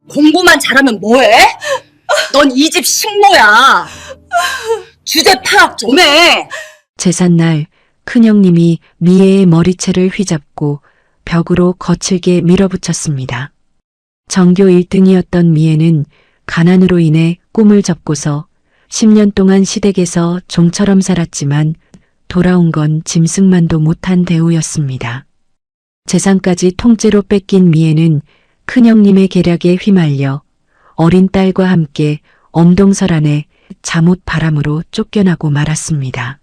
공부만 잘하면 뭐해? 넌 이 집 식모야. 주제 파악 좀 해. 제삿날 큰형님이 미애의 머리채를 휘잡고 벽으로 거칠게 밀어붙였습니다. 전교 1등이었던 미애는 가난으로 인해 꿈을 접고서 10년 동안 시댁에서 종처럼 살았지만 돌아온 건 짐승만도 못한 대우였습니다. 재산까지 통째로 뺏긴 미애는 큰형님의 계략에 휘말려 어린 딸과 함께 엄동설안에 잠옷 바람으로 쫓겨나고 말았습니다.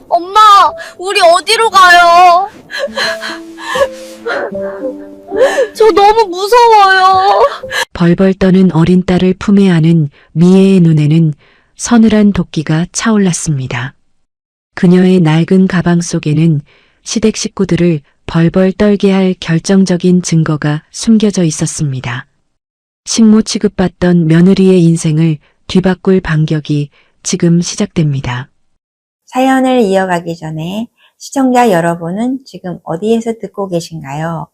엄마, 우리 어디로 가요? 저 너무 무서워요. 벌벌 떠는 어린 딸을 품에 안은 미애의 눈에는 서늘한 도끼가 차올랐습니다. 그녀의 낡은 가방 속에는 시댁 식구들을 벌벌 떨게 할 결정적인 증거가 숨겨져 있었습니다. 식모 취급받던 며느리의 인생을 뒤바꿀 반격이 지금 시작됩니다. 사연을 이어가기 전에 시청자 여러분은 지금 어디에서 듣고 계신가요?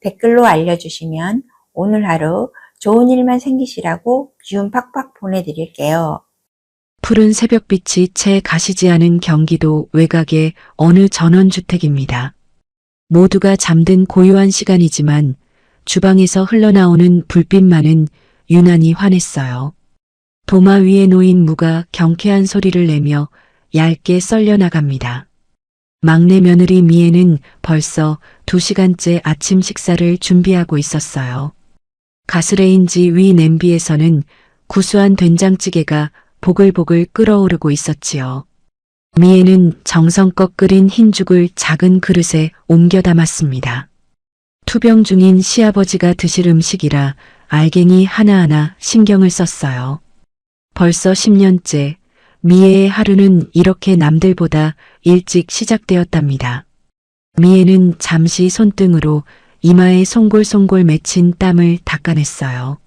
댓글로 알려주시면 오늘 하루 좋은 일만 생기시라고 기운 팍팍 보내드릴게요. 푸른 새벽빛이 채 가시지 않은 경기도 외곽의 어느 전원주택입니다. 모두가 잠든 고요한 시간이지만 주방에서 흘러나오는 불빛만은 유난히 환했어요. 도마 위에 놓인 무가 경쾌한 소리를 내며 얇게 썰려 나갑니다. 막내 며느리 미애는 벌써 2시간째 아침 식사를 준비하고 있었어요. 가스레인지 위 냄비에서는 구수한 된장찌개가 보글보글 끓어오르고 있었지요. 미애는 정성껏 끓인 흰죽을 작은 그릇에 옮겨 담았습니다. 투병 중인 시아버지가 드실 음식이라 알갱이 하나하나 신경을 썼어요. 벌써 10년째 미애의 하루는 이렇게 남들보다 일찍 시작되었답니다. 미애는 잠시 손등으로 이마에 송골송골 맺힌 땀을 닦아냈어요.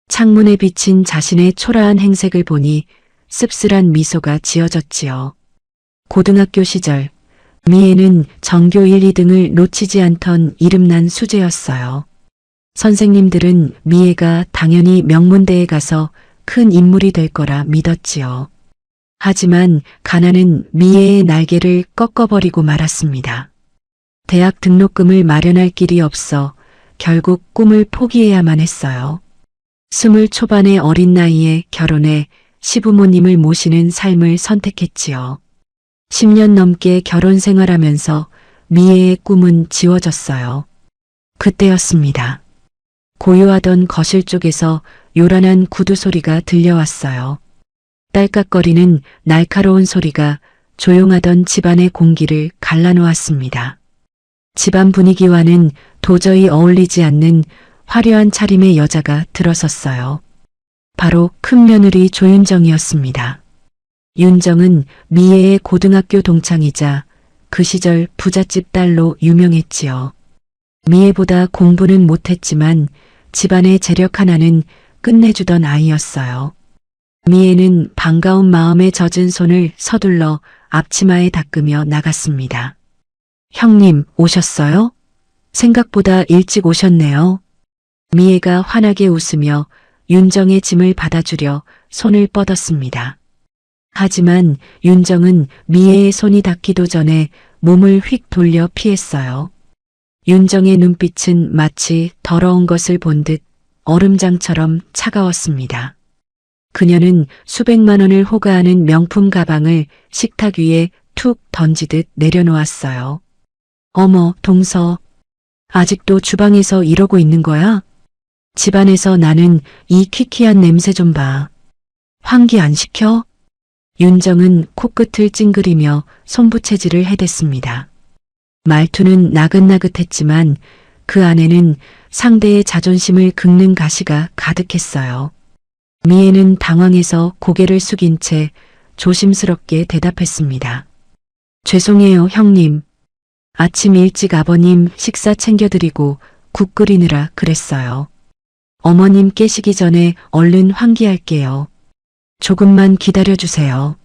창문에 비친 자신의 초라한 행색을 보니 씁쓸한 미소가 지어졌지요. 고등학교 시절 미애는 전교 1, 2등을 놓치지 않던 이름난 수재였어요. 선생님들은 미애가 당연히 명문대에 가서 큰 인물이 될 거라 믿었지요. 하지만 가난은 미애의 날개를 꺾어버리고 말았습니다. 대학 등록금을 마련할 길이 없어 결국 꿈을 포기해야만 했어요. 20 초반의 어린 나이에 결혼해 시부모님을 모시는 삶을 선택했지요. 10년 넘게 결혼 생활하면서 미애의 꿈은 지워졌어요. 그때였습니다. 고요하던 거실 쪽에서 요란한 구두 소리가 들려왔어요. 딸깍거리는 날카로운 소리가 조용하던 집안의 공기를 갈라놓았습니다. 집안 분위기와는 도저히 어울리지 않는 화려한 차림의 여자가 들어섰어요. 바로 큰 며느리 조윤정이었습니다. 윤정은 미애의 고등학교 동창이자 그 시절 부잣집 딸로 유명했지요. 미애보다 공부는 못했지만 집안의 재력 하나는 끝내주던 아이였어요. 미애는 반가운 마음에 젖은 손을 서둘러 앞치마에 닦으며 나갔습니다. 형님, 오셨어요? 생각보다 일찍 오셨네요. 미애가 환하게 웃으며 윤정의 짐을 받아주려 손을 뻗었습니다. 하지만 윤정은 미애의 손이 닿기도 전에 몸을 휙 돌려 피했어요. 윤정의 눈빛은 마치 더러운 것을 본 듯 얼음장처럼 차가웠습니다. 그녀는 수백만 원을 호가하는 명품 가방을 식탁 위에 툭 던지듯 내려놓았어요. 어머, 동서. 아직도 주방에서 이러고 있는 거야? 집안에서 나는 이 퀴퀴한 냄새 좀 봐. 환기 안 시켜? 윤정은 코끝을 찡그리며 손부채질을 해댔습니다. 말투는 나긋나긋했지만 그 안에는 상대의 자존심을 긁는 가시가 가득했어요. 미애는 당황해서 고개를 숙인 채 조심스럽게 대답했습니다. 죄송해요, 형님. 아침 일찍 아버님 식사 챙겨드리고 국 끓이느라 그랬어요. 어머님 깨시기 전에 얼른 환기할게요. 조금만 기다려주세요.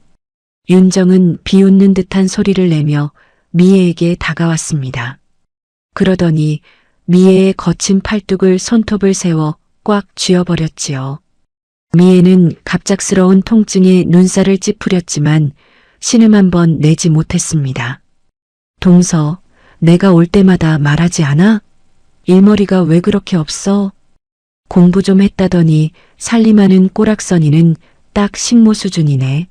윤정은 비웃는 듯한 소리를 내며 미애에게 다가왔습니다. 그러더니 미애의 거친 팔뚝을 손톱을 세워 꽉 쥐어버렸지요. 미애는 갑작스러운 통증에 눈살을 찌푸렸지만 신음 한 번 내지 못했습니다. 동서, 내가 올 때마다 말하지 않아? 일머리가 왜 그렇게 없어? 공부 좀 했다더니 살림하는 꼬락서니는 딱 식모 수준이네.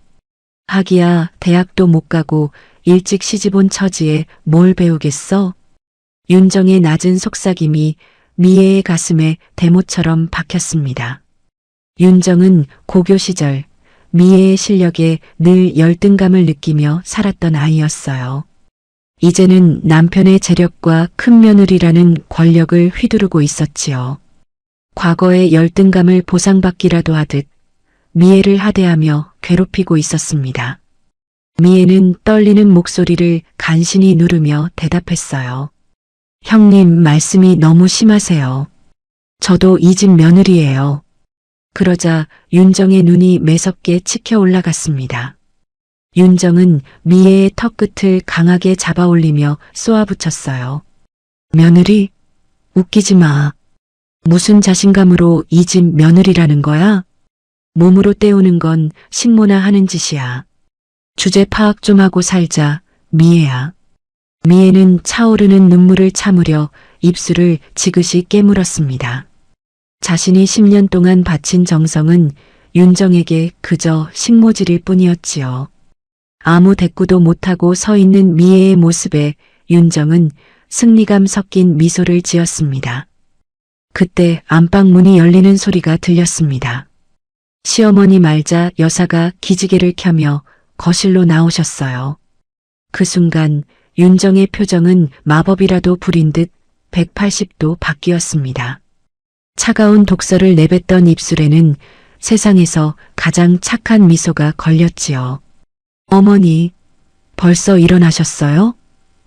하기야 대학도 못 가고 일찍 시집 온 처지에 뭘 배우겠어? 윤정의 낮은 속삭임이 미애의 가슴에 대모처럼 박혔습니다. 윤정은 고교 시절 미애의 실력에 늘 열등감을 느끼며 살았던 아이였어요. 이제는 남편의 재력과 큰 며느리라는 권력을 휘두르고 있었지요. 과거의 열등감을 보상받기라도 하듯 미애를 하대하며 괴롭히고 있었습니다. 미애는 떨리는 목소리를 간신히 누르며 대답했어요. 형님, 말씀이 너무 심하세요. 저도 이 집 며느리예요. 그러자 윤정의 눈이 매섭게 치켜 올라갔습니다. 윤정은 미애의 턱끝을 강하게 잡아올리며 쏘아붙였어요. 며느리? 웃기지 마. 무슨 자신감으로 이 집 며느리라는 거야? 몸으로 때우는 건 식모나 하는 짓이야. 주제 파악 좀 하고 살자, 미애야. 미애는 차오르는 눈물을 참으려 입술을 지그시 깨물었습니다. 자신이 10년 동안 바친 정성은 윤정에게 그저 식모질일 뿐이었지요. 아무 대꾸도 못하고 서 있는 미애의 모습에 윤정은 승리감 섞인 미소를 지었습니다. 그때 안방 문이 열리는 소리가 들렸습니다. 시어머니 말자 여사가 기지개를 켜며 거실로 나오셨어요. 그 순간 윤정의 표정은 마법이라도 부린 듯 180도 바뀌었습니다. 차가운 독서를 내뱉던 입술에는 세상에서 가장 착한 미소가 걸렸지요. 어머니, 벌써 일어나셨어요?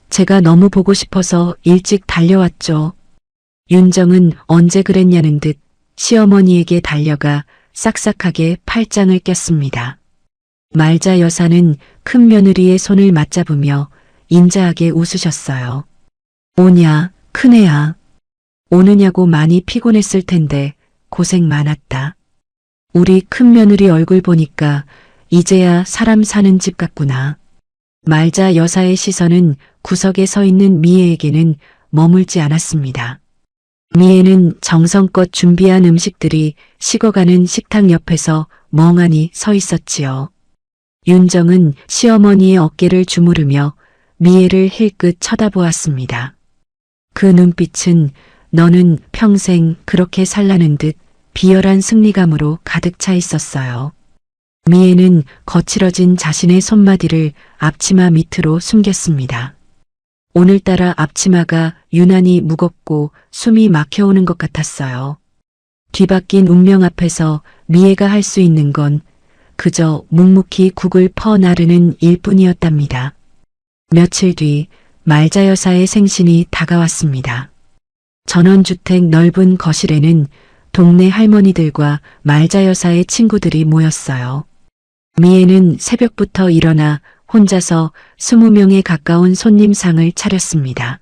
제가 너무 보고 싶어서 일찍 달려왔죠. 윤정은 언제 그랬냐는 듯 시어머니에게 달려가 싹싹하게 팔짱을 꼈습니다. 말자 여사는 큰 며느리의 손을 맞잡으며 인자하게 웃으셨어요. 오냐, 큰애야. 오느냐고 많이 피곤했을 텐데 고생 많았다. 우리 큰 며느리 얼굴 보니까 이제야 사람 사는 집 같구나. 말자 여사의 시선은 구석에 서 있는 미애에게는 머물지 않았습니다. 미애는 정성껏 준비한 음식들이 식어가는 식탁 옆에서 멍하니 서 있었지요. 윤정은 시어머니의 어깨를 주무르며 미애를 힐끗 쳐다보았습니다. 그 눈빛은 너는 평생 그렇게 살라는 듯 비열한 승리감으로 가득 차 있었어요. 미애는 거칠어진 자신의 손마디를 앞치마 밑으로 숨겼습니다. 오늘따라 앞치마가 유난히 무겁고 숨이 막혀오는 것 같았어요. 뒤바뀐 운명 앞에서 미애가 할 수 있는 건 그저 묵묵히 국을 퍼 나르는 일뿐이었답니다. 며칠 뒤 말자 여사의 생신이 다가왔습니다. 전원주택 넓은 거실에는 동네 할머니들과 말자 여사의 친구들이 모였어요. 미애는 새벽부터 일어나 혼자서 20명에 가까운 손님상을 차렸습니다.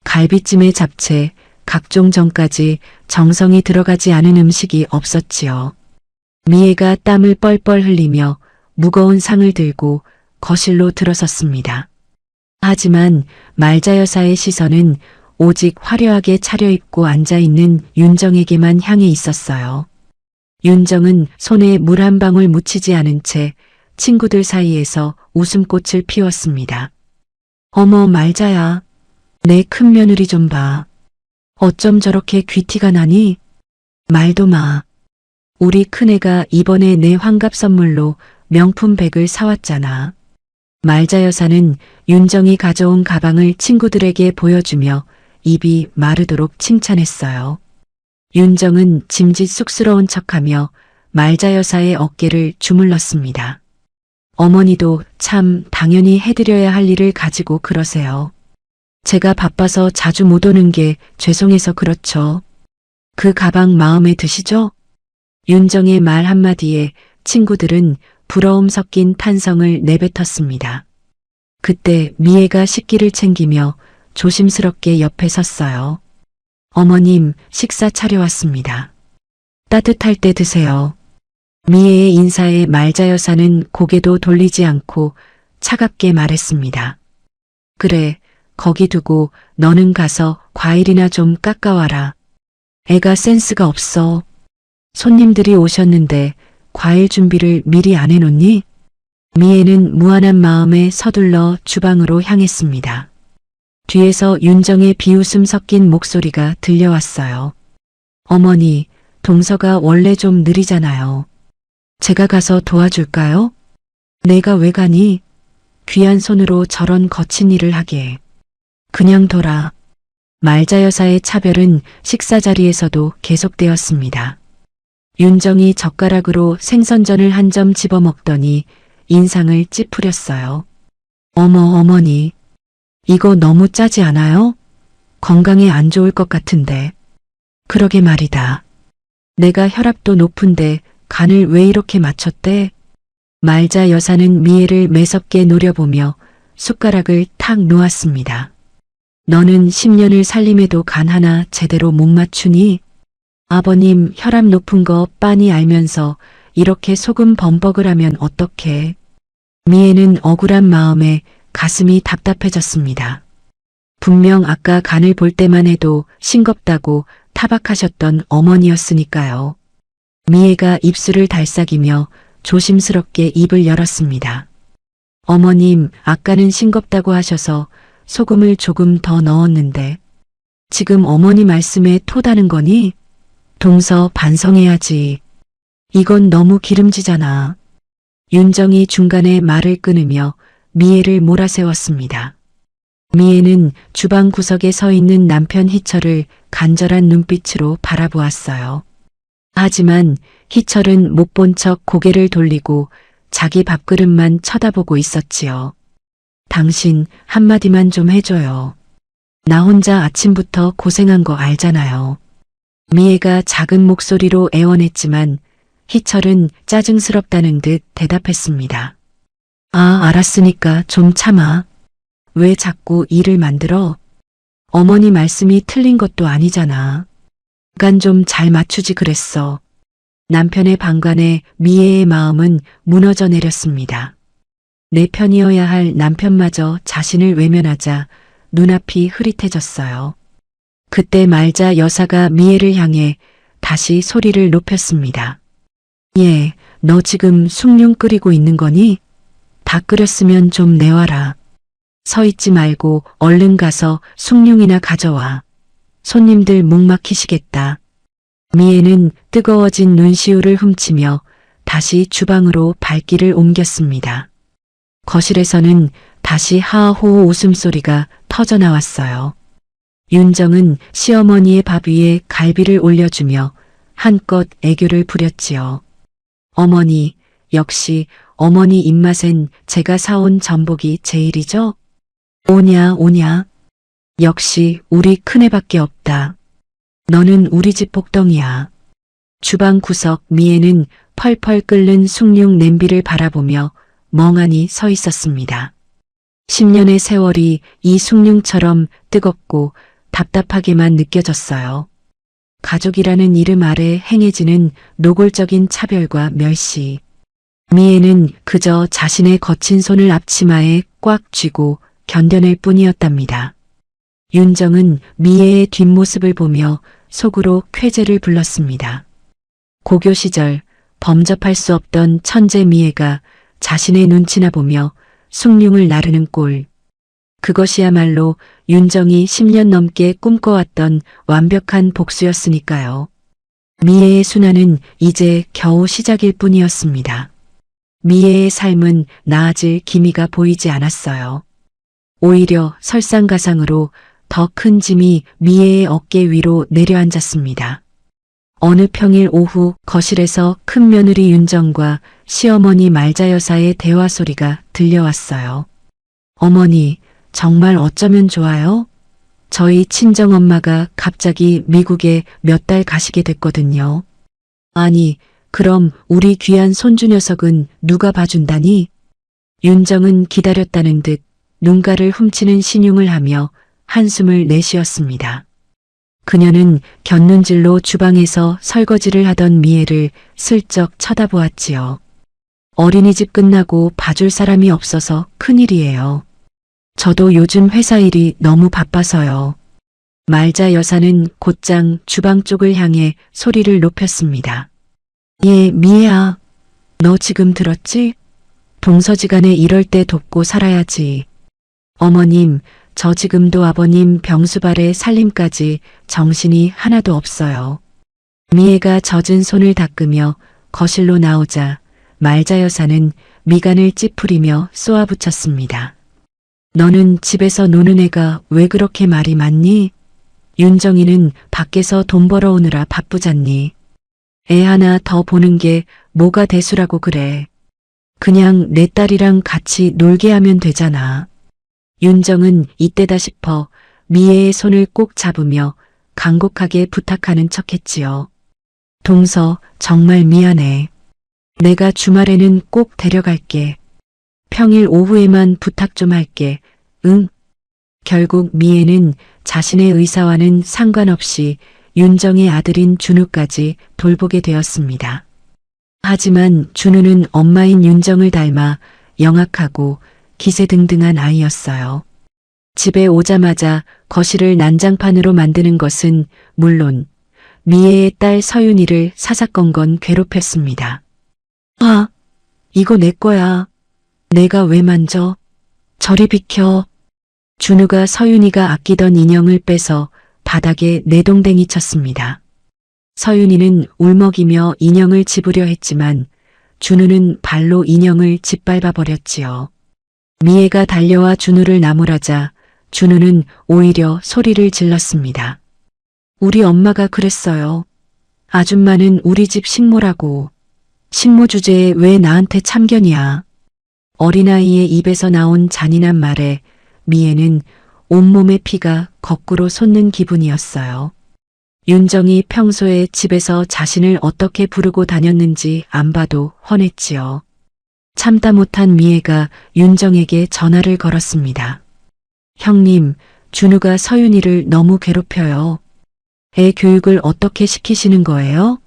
갈비찜에 잡채, 각종 전까지 정성이 들어가지 않은 음식이 없었지요. 미애가 땀을 뻘뻘 흘리며 무거운 상을 들고 거실로 들어섰습니다. 하지만 말자 여사의 시선은 오직 화려하게 차려입고 앉아있는 윤정에게만 향해 있었어요. 윤정은 손에 물 한 방울 묻히지 않은 채 친구들 사이에서 웃음꽃을 피웠습니다. 어머 말자야, 내 큰 며느리 좀 봐. 어쩜 저렇게 귀티가 나니? 말도 마. 우리 큰애가 이번에 내 환갑 선물로 명품 백을 사왔잖아. 말자 여사는 윤정이 가져온 가방을 친구들에게 보여주며 입이 마르도록 칭찬했어요. 윤정은 짐짓 쑥스러운 척하며 말자 여사의 어깨를 주물렀습니다. 어머니도 참 당연히 해드려야 할 일을 가지고 그러세요. 제가 바빠서 자주 못 오는 게 죄송해서 그렇죠. 그 가방 마음에 드시죠? 윤정의 말 한마디에 친구들은 부러움 섞인 탄성을 내뱉었습니다. 그때 미애가 식기를 챙기며 조심스럽게 옆에 섰어요. 어머님, 식사 차려왔습니다. 따뜻할 때 드세요. 미애의 인사에 말자 여사는 고개도 돌리지 않고 차갑게 말했습니다. 그래, 거기 두고 너는 가서 과일이나 좀 깎아와라. 애가 센스가 없어. 손님들이 오셨는데 과일 준비를 미리 안 해놓니? 미애는 무안한 마음에 서둘러 주방으로 향했습니다. 뒤에서 윤정의 비웃음 섞인 목소리가 들려왔어요. 어머니, 동서가 원래 좀 느리잖아요. 제가 가서 도와줄까요? 내가 왜 가니? 귀한 손으로 저런 거친 일을 하게. 그냥 둬라. 말자 여사의 차별은 식사 자리에서도 계속되었습니다. 윤정이 젓가락으로 생선전을 한 점 집어먹더니 인상을 찌푸렸어요. 어머니. 이거 너무 짜지 않아요? 건강에 안 좋을 것 같은데. 그러게 말이다. 내가 혈압도 높은데 간을 왜 이렇게 맞췄대? 말자 여사는 미애를 매섭게 노려보며 숟가락을 탁 놓았습니다. 너는 10년을 살림해도 간 하나 제대로 못 맞추니? 아버님 혈압 높은 거 빤히 알면서 이렇게 소금 범벅을 하면 어떡해? 미애는 억울한 마음에 가슴이 답답해졌습니다. 분명 아까 간을 볼 때만 해도 싱겁다고 타박하셨던 어머니였으니까요. 미애가 입술을 달싹이며 조심스럽게 입을 열었습니다. 어머님, 아까는 싱겁다고 하셔서 소금을 조금 더 넣었는데 지금 어머니 말씀에 토다는 거니? 동서 반성해야지. 이건 너무 기름지잖아. 윤정이 중간에 말을 끊으며 미애를 몰아세웠습니다. 미애는 주방 구석에 서 있는 남편 희철을 간절한 눈빛으로 바라보았어요. 하지만 희철은 못 본 척 고개를 돌리고 자기 밥그릇만 쳐다보고 있었지요. 당신 한마디만 좀 해줘요. 나 혼자 아침부터 고생한 거 알잖아요. 미애가 작은 목소리로 애원했지만 희철은 짜증스럽다는 듯 대답했습니다. 아, 알았으니까 좀 참아. 왜 자꾸 일을 만들어? 어머니 말씀이 틀린 것도 아니잖아. 간 좀 잘 맞추지 그랬어. 남편의 방관에 미애의 마음은 무너져 내렸습니다. 내 편이어야 할 남편마저 자신을 외면하자 눈앞이 흐릿해졌어요. 그때 말자 여사가 미애를 향해 다시 소리를 높였습니다. 예, 너 지금 숭늉 끓이고 있는 거니? 다 끓였으면 좀 내와라. 서 있지 말고 얼른 가서 숭늉이나 가져와. 손님들 목 막히시겠다. 미애는 뜨거워진 눈시울을 훔치며 다시 주방으로 발길을 옮겼습니다. 거실에서는 다시 하하호호 웃음소리가 터져나왔어요. 윤정은 시어머니의 밥 위에 갈비를 올려주며 한껏 애교를 부렸지요. 어머니, 역시 어머니 입맛엔 제가 사온 전복이 제일이죠? 오냐. 역시 우리 큰애밖에 없다. 너는 우리 집 복덩이야. 주방 구석 미애는 펄펄 끓는 숭늉 냄비를 바라보며 멍하니 서 있었습니다. 10년의 세월이 이 숭늉처럼 뜨겁고 답답하게만 느껴졌어요. 가족이라는 이름 아래 행해지는 노골적인 차별과 멸시. 미애는 그저 자신의 거친 손을 앞치마에 꽉 쥐고 견뎌낼 뿐이었답니다. 윤정은 미애의 뒷모습을 보며 속으로 쾌재를 불렀습니다. 고교 시절 범접할 수 없던 천재 미애가 자신의 눈치나 보며 숭늉을 나르는 꼴. 그것이야말로 윤정이 10년 넘게 꿈꿔왔던 완벽한 복수였으니까요. 미애의 순환은 이제 겨우 시작일 뿐이었습니다. 미애의 삶은 나아질 기미가 보이지 않았어요. 오히려 설상가상으로 더 큰 짐이 미애의 어깨 위로 내려앉았습니다. 어느 평일 오후 거실에서 큰 며느리 윤정과 시어머니 말자 여사의 대화 소리가 들려왔어요. 어머니, 정말 어쩌면 좋아요? 저희 친정엄마가 갑자기 미국에 몇 달 가시게 됐거든요. 아니, 그럼 우리 귀한 손주 녀석은 누가 봐준다니? 윤정은 기다렸다는 듯 눈가를 훔치는 신용을 하며 한숨을 내쉬었습니다. 그녀는 곁눈질로 주방에서 설거지를 하던 미애를 슬쩍 쳐다보았지요. 어린이집 끝나고 봐줄 사람이 없어서 큰일이에요. 저도 요즘 회사 일이 너무 바빠서요. 말자 여사는 곧장 주방 쪽을 향해 소리를 높였습니다. 예, 미애야. 너 지금 들었지? 동서지간에 이럴 때 돕고 살아야지. 어머님, 저 지금도 아버님 병수발에 살림까지 정신이 하나도 없어요. 미애가 젖은 손을 닦으며 거실로 나오자 말자 여사는 미간을 찌푸리며 쏘아붙였습니다. 너는 집에서 노는 애가 왜 그렇게 말이 많니? 윤정이는 밖에서 돈 벌어오느라 바쁘잖니. 애 하나 더 보는 게 뭐가 대수라고 그래. 그냥 내 딸이랑 같이 놀게 하면 되잖아. 윤정은 이때다 싶어 미애의 손을 꼭 잡으며 간곡하게 부탁하는 척했지요. 동서, 정말 미안해. 내가 주말에는 꼭 데려갈게. 평일 오후에만 부탁 좀 할게. 응? 결국 미애는 자신의 의사와는 상관없이 윤정의 아들인 준우까지 돌보게 되었습니다. 하지만 준우는 엄마인 윤정을 닮아 영악하고 기세등등한 아이였어요. 집에 오자마자 거실을 난장판으로 만드는 것은 물론 미애의 딸 서윤이를 사사건건 괴롭혔습니다. 아, 이거 내 거야. 내가 왜 만져? 저리 비켜. 준우가 서윤이가 아끼던 인형을 빼서 바닥에 내동댕이 쳤습니다. 서윤이는 울먹이며 인형을 집으려 했지만 준우는 발로 인형을 짓밟아 버렸지요. 미애가 달려와 준우를 나무라자 준우는 오히려 소리를 질렀습니다. 우리 엄마가 그랬어요. 아줌마는 우리 집 식모라고. 식모 주제에 왜 나한테 참견이야. 어린아이의 입에서 나온 잔인한 말에 미애는 온몸의 피가 거꾸로 솟는 기분이었어요. 윤정이 평소에 집에서 자신을 어떻게 부르고 다녔는지 안 봐도 훤했지요. 참다 못한 미애가 윤정에게 전화를 걸었습니다. 형님, 준우가 서윤이를 너무 괴롭혀요. 애 교육을 어떻게 시키시는 거예요?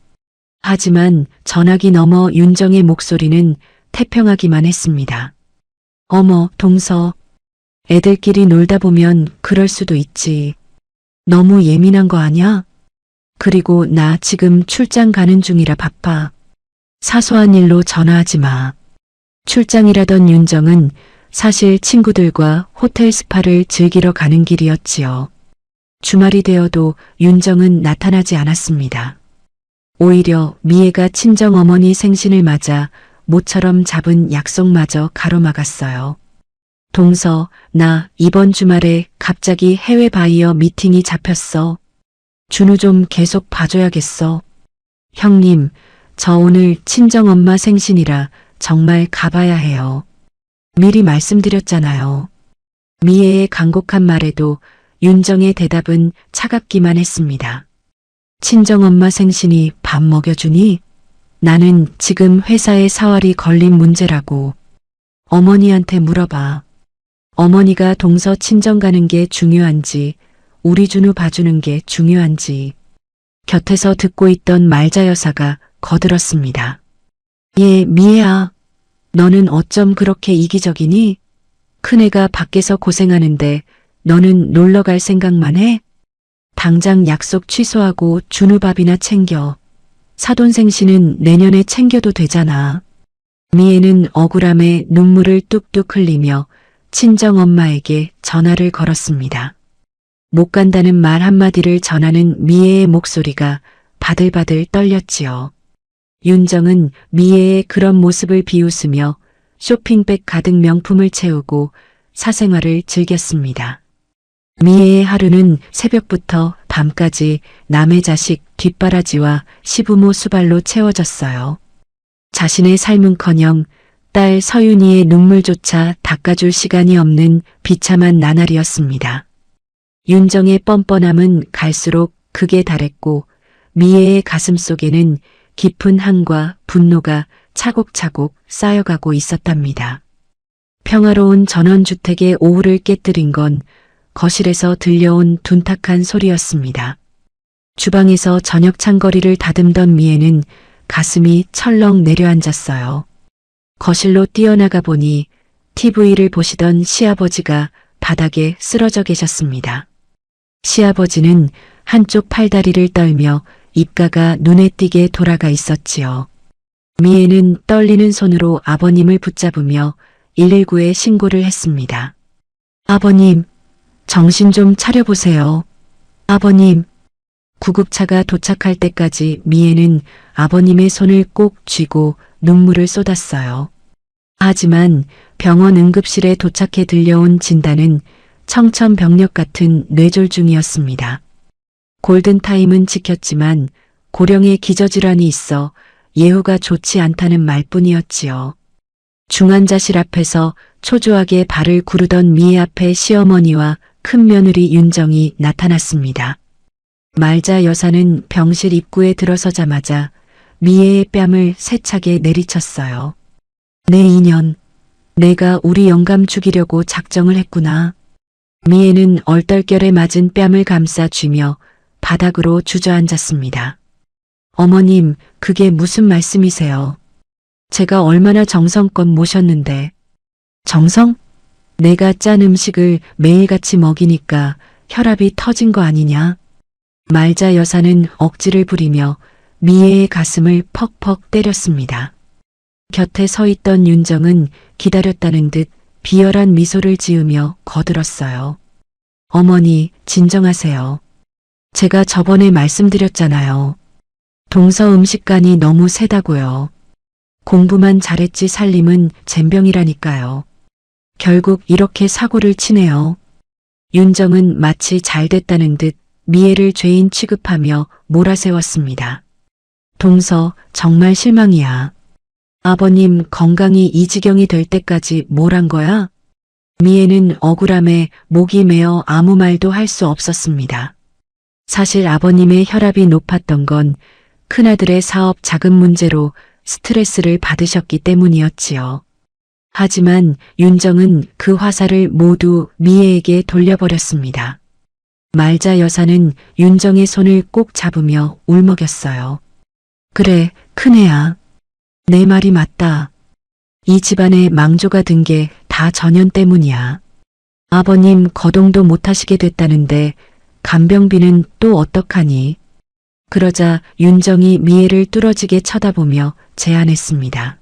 하지만 전화기 너머 윤정의 목소리는 태평하기만 했습니다. 어머, 동서. 애들끼리 놀다 보면 그럴 수도 있지. 너무 예민한 거 아냐? 그리고 나 지금 출장 가는 중이라 바빠. 사소한 일로 전화하지 마. 출장이라던 윤정은 사실 친구들과 호텔 스파를 즐기러 가는 길이었지요. 주말이 되어도 윤정은 나타나지 않았습니다. 오히려 미애가 친정어머니 생신을 맞아 모처럼 잡은 약속마저 가로막았어요. 동서, 나 이번 주말에 갑자기 해외 바이어 미팅이 잡혔어. 준우 좀 계속 봐줘야겠어. 형님, 저 오늘 친정엄마 생신이라 정말 가봐야 해요. 미리 말씀드렸잖아요. 미애의 간곡한 말에도 윤정의 대답은 차갑기만 했습니다. 친정엄마 생신이 밥 먹여주니? 나는 지금 회사에 사활이 걸린 문제라고. 어머니한테 물어봐. 어머니가 동서 친정 가는 게 중요한지, 우리 준우 봐주는 게 중요한지. 곁에서 듣고 있던 말자 여사가 거들었습니다. 예, 미애야. 너는 어쩜 그렇게 이기적이니? 큰애가 밖에서 고생하는데 너는 놀러 갈 생각만 해? 당장 약속 취소하고 준우 밥이나 챙겨. 사돈생신은 내년에 챙겨도 되잖아. 미애는 억울함에 눈물을 뚝뚝 흘리며 친정엄마에게 전화를 걸었습니다. 못 간다는 말 한마디를 전하는 미애의 목소리가 바들바들 떨렸지요. 윤정은 미애의 그런 모습을 비웃으며 쇼핑백 가득 명품을 채우고 사생활을 즐겼습니다. 미애의 하루는 새벽부터 밤까지 남의 자식 뒷바라지와 시부모 수발로 채워졌어요. 자신의 삶은커녕 딸 서윤이의 눈물조차 닦아줄 시간이 없는 비참한 나날이었습니다. 윤정의 뻔뻔함은 갈수록 극에 달했고 미애의 가슴 속에는 깊은 한과 분노가 차곡차곡 쌓여가고 있었답니다. 평화로운 전원주택의 오후를 깨뜨린 건 거실에서 들려온 둔탁한 소리였습니다. 주방에서 저녁 찬거리를 다듬던 미애는 가슴이 철렁 내려앉았어요. 거실로 뛰어나가 보니 TV를 보시던 시아버지가 바닥에 쓰러져 계셨습니다. 시아버지는 한쪽 팔다리를 떨며 입가가 눈에 띄게 돌아가 있었지요. 미애는 떨리는 손으로 아버님을 붙잡으며 119에 신고를 했습니다. 아버님, 정신 좀 차려보세요. 아버님. 구급차가 도착할 때까지 미애는 아버님의 손을 꼭 쥐고 눈물을 쏟았어요. 하지만 병원 응급실에 도착해 들려온 진단은 청천벽력 같은 뇌졸중이었습니다. 골든타임은 지켰지만 고령의 기저질환이 있어 예후가 좋지 않다는 말뿐이었지요. 중환자실 앞에서 초조하게 발을 구르던 미애 앞에 시어머니와 큰며느리 윤정이 나타났습니다. 말자 여사는 병실 입구에 들어서자마자 미애의 뺨을 세차게 내리쳤어요. 내 인연, 내가 우리 영감 죽이려고 작정을 했구나. 미애는 얼떨결에 맞은 뺨을 감싸 쥐며 바닥으로 주저앉았습니다. 어머님, 그게 무슨 말씀이세요? 제가 얼마나 정성껏 모셨는데. 정성? 내가 짠 음식을 매일같이 먹이니까 혈압이 터진 거 아니냐? 말자 여사는 억지를 부리며 미애의 가슴을 퍽퍽 때렸습니다. 곁에 서 있던 윤정은 기다렸다는 듯 비열한 미소를 지으며 거들었어요. 어머니, 진정하세요. 제가 저번에 말씀드렸잖아요. 동서 음식간이 너무 세다고요. 공부만 잘했지 살림은 젬병이라니까요. 결국 이렇게 사고를 치네요. 윤정은 마치 잘 됐다는 듯 미애를 죄인 취급하며 몰아세웠습니다. 동서, 정말 실망이야. 아버님 건강이 이 지경이 될 때까지 뭘 한 거야? 미애는 억울함에 목이 메어 아무 말도 할 수 없었습니다. 사실 아버님의 혈압이 높았던 건 큰아들의 사업 자금 문제로 스트레스를 받으셨기 때문이었지요. 하지만 윤정은 그 화살을 모두 미애에게 돌려버렸습니다. 말자 여사는 윤정의 손을 꼭 잡으며 울먹였어요. 그래, 큰애야. 내 말이 맞다. 이 집안에 망조가 든 게 다 전현 때문이야. 아버님 거동도 못하시게 됐다는데 간병비는 또 어떡하니? 그러자 윤정이 미애를 뚫어지게 쳐다보며 제안했습니다.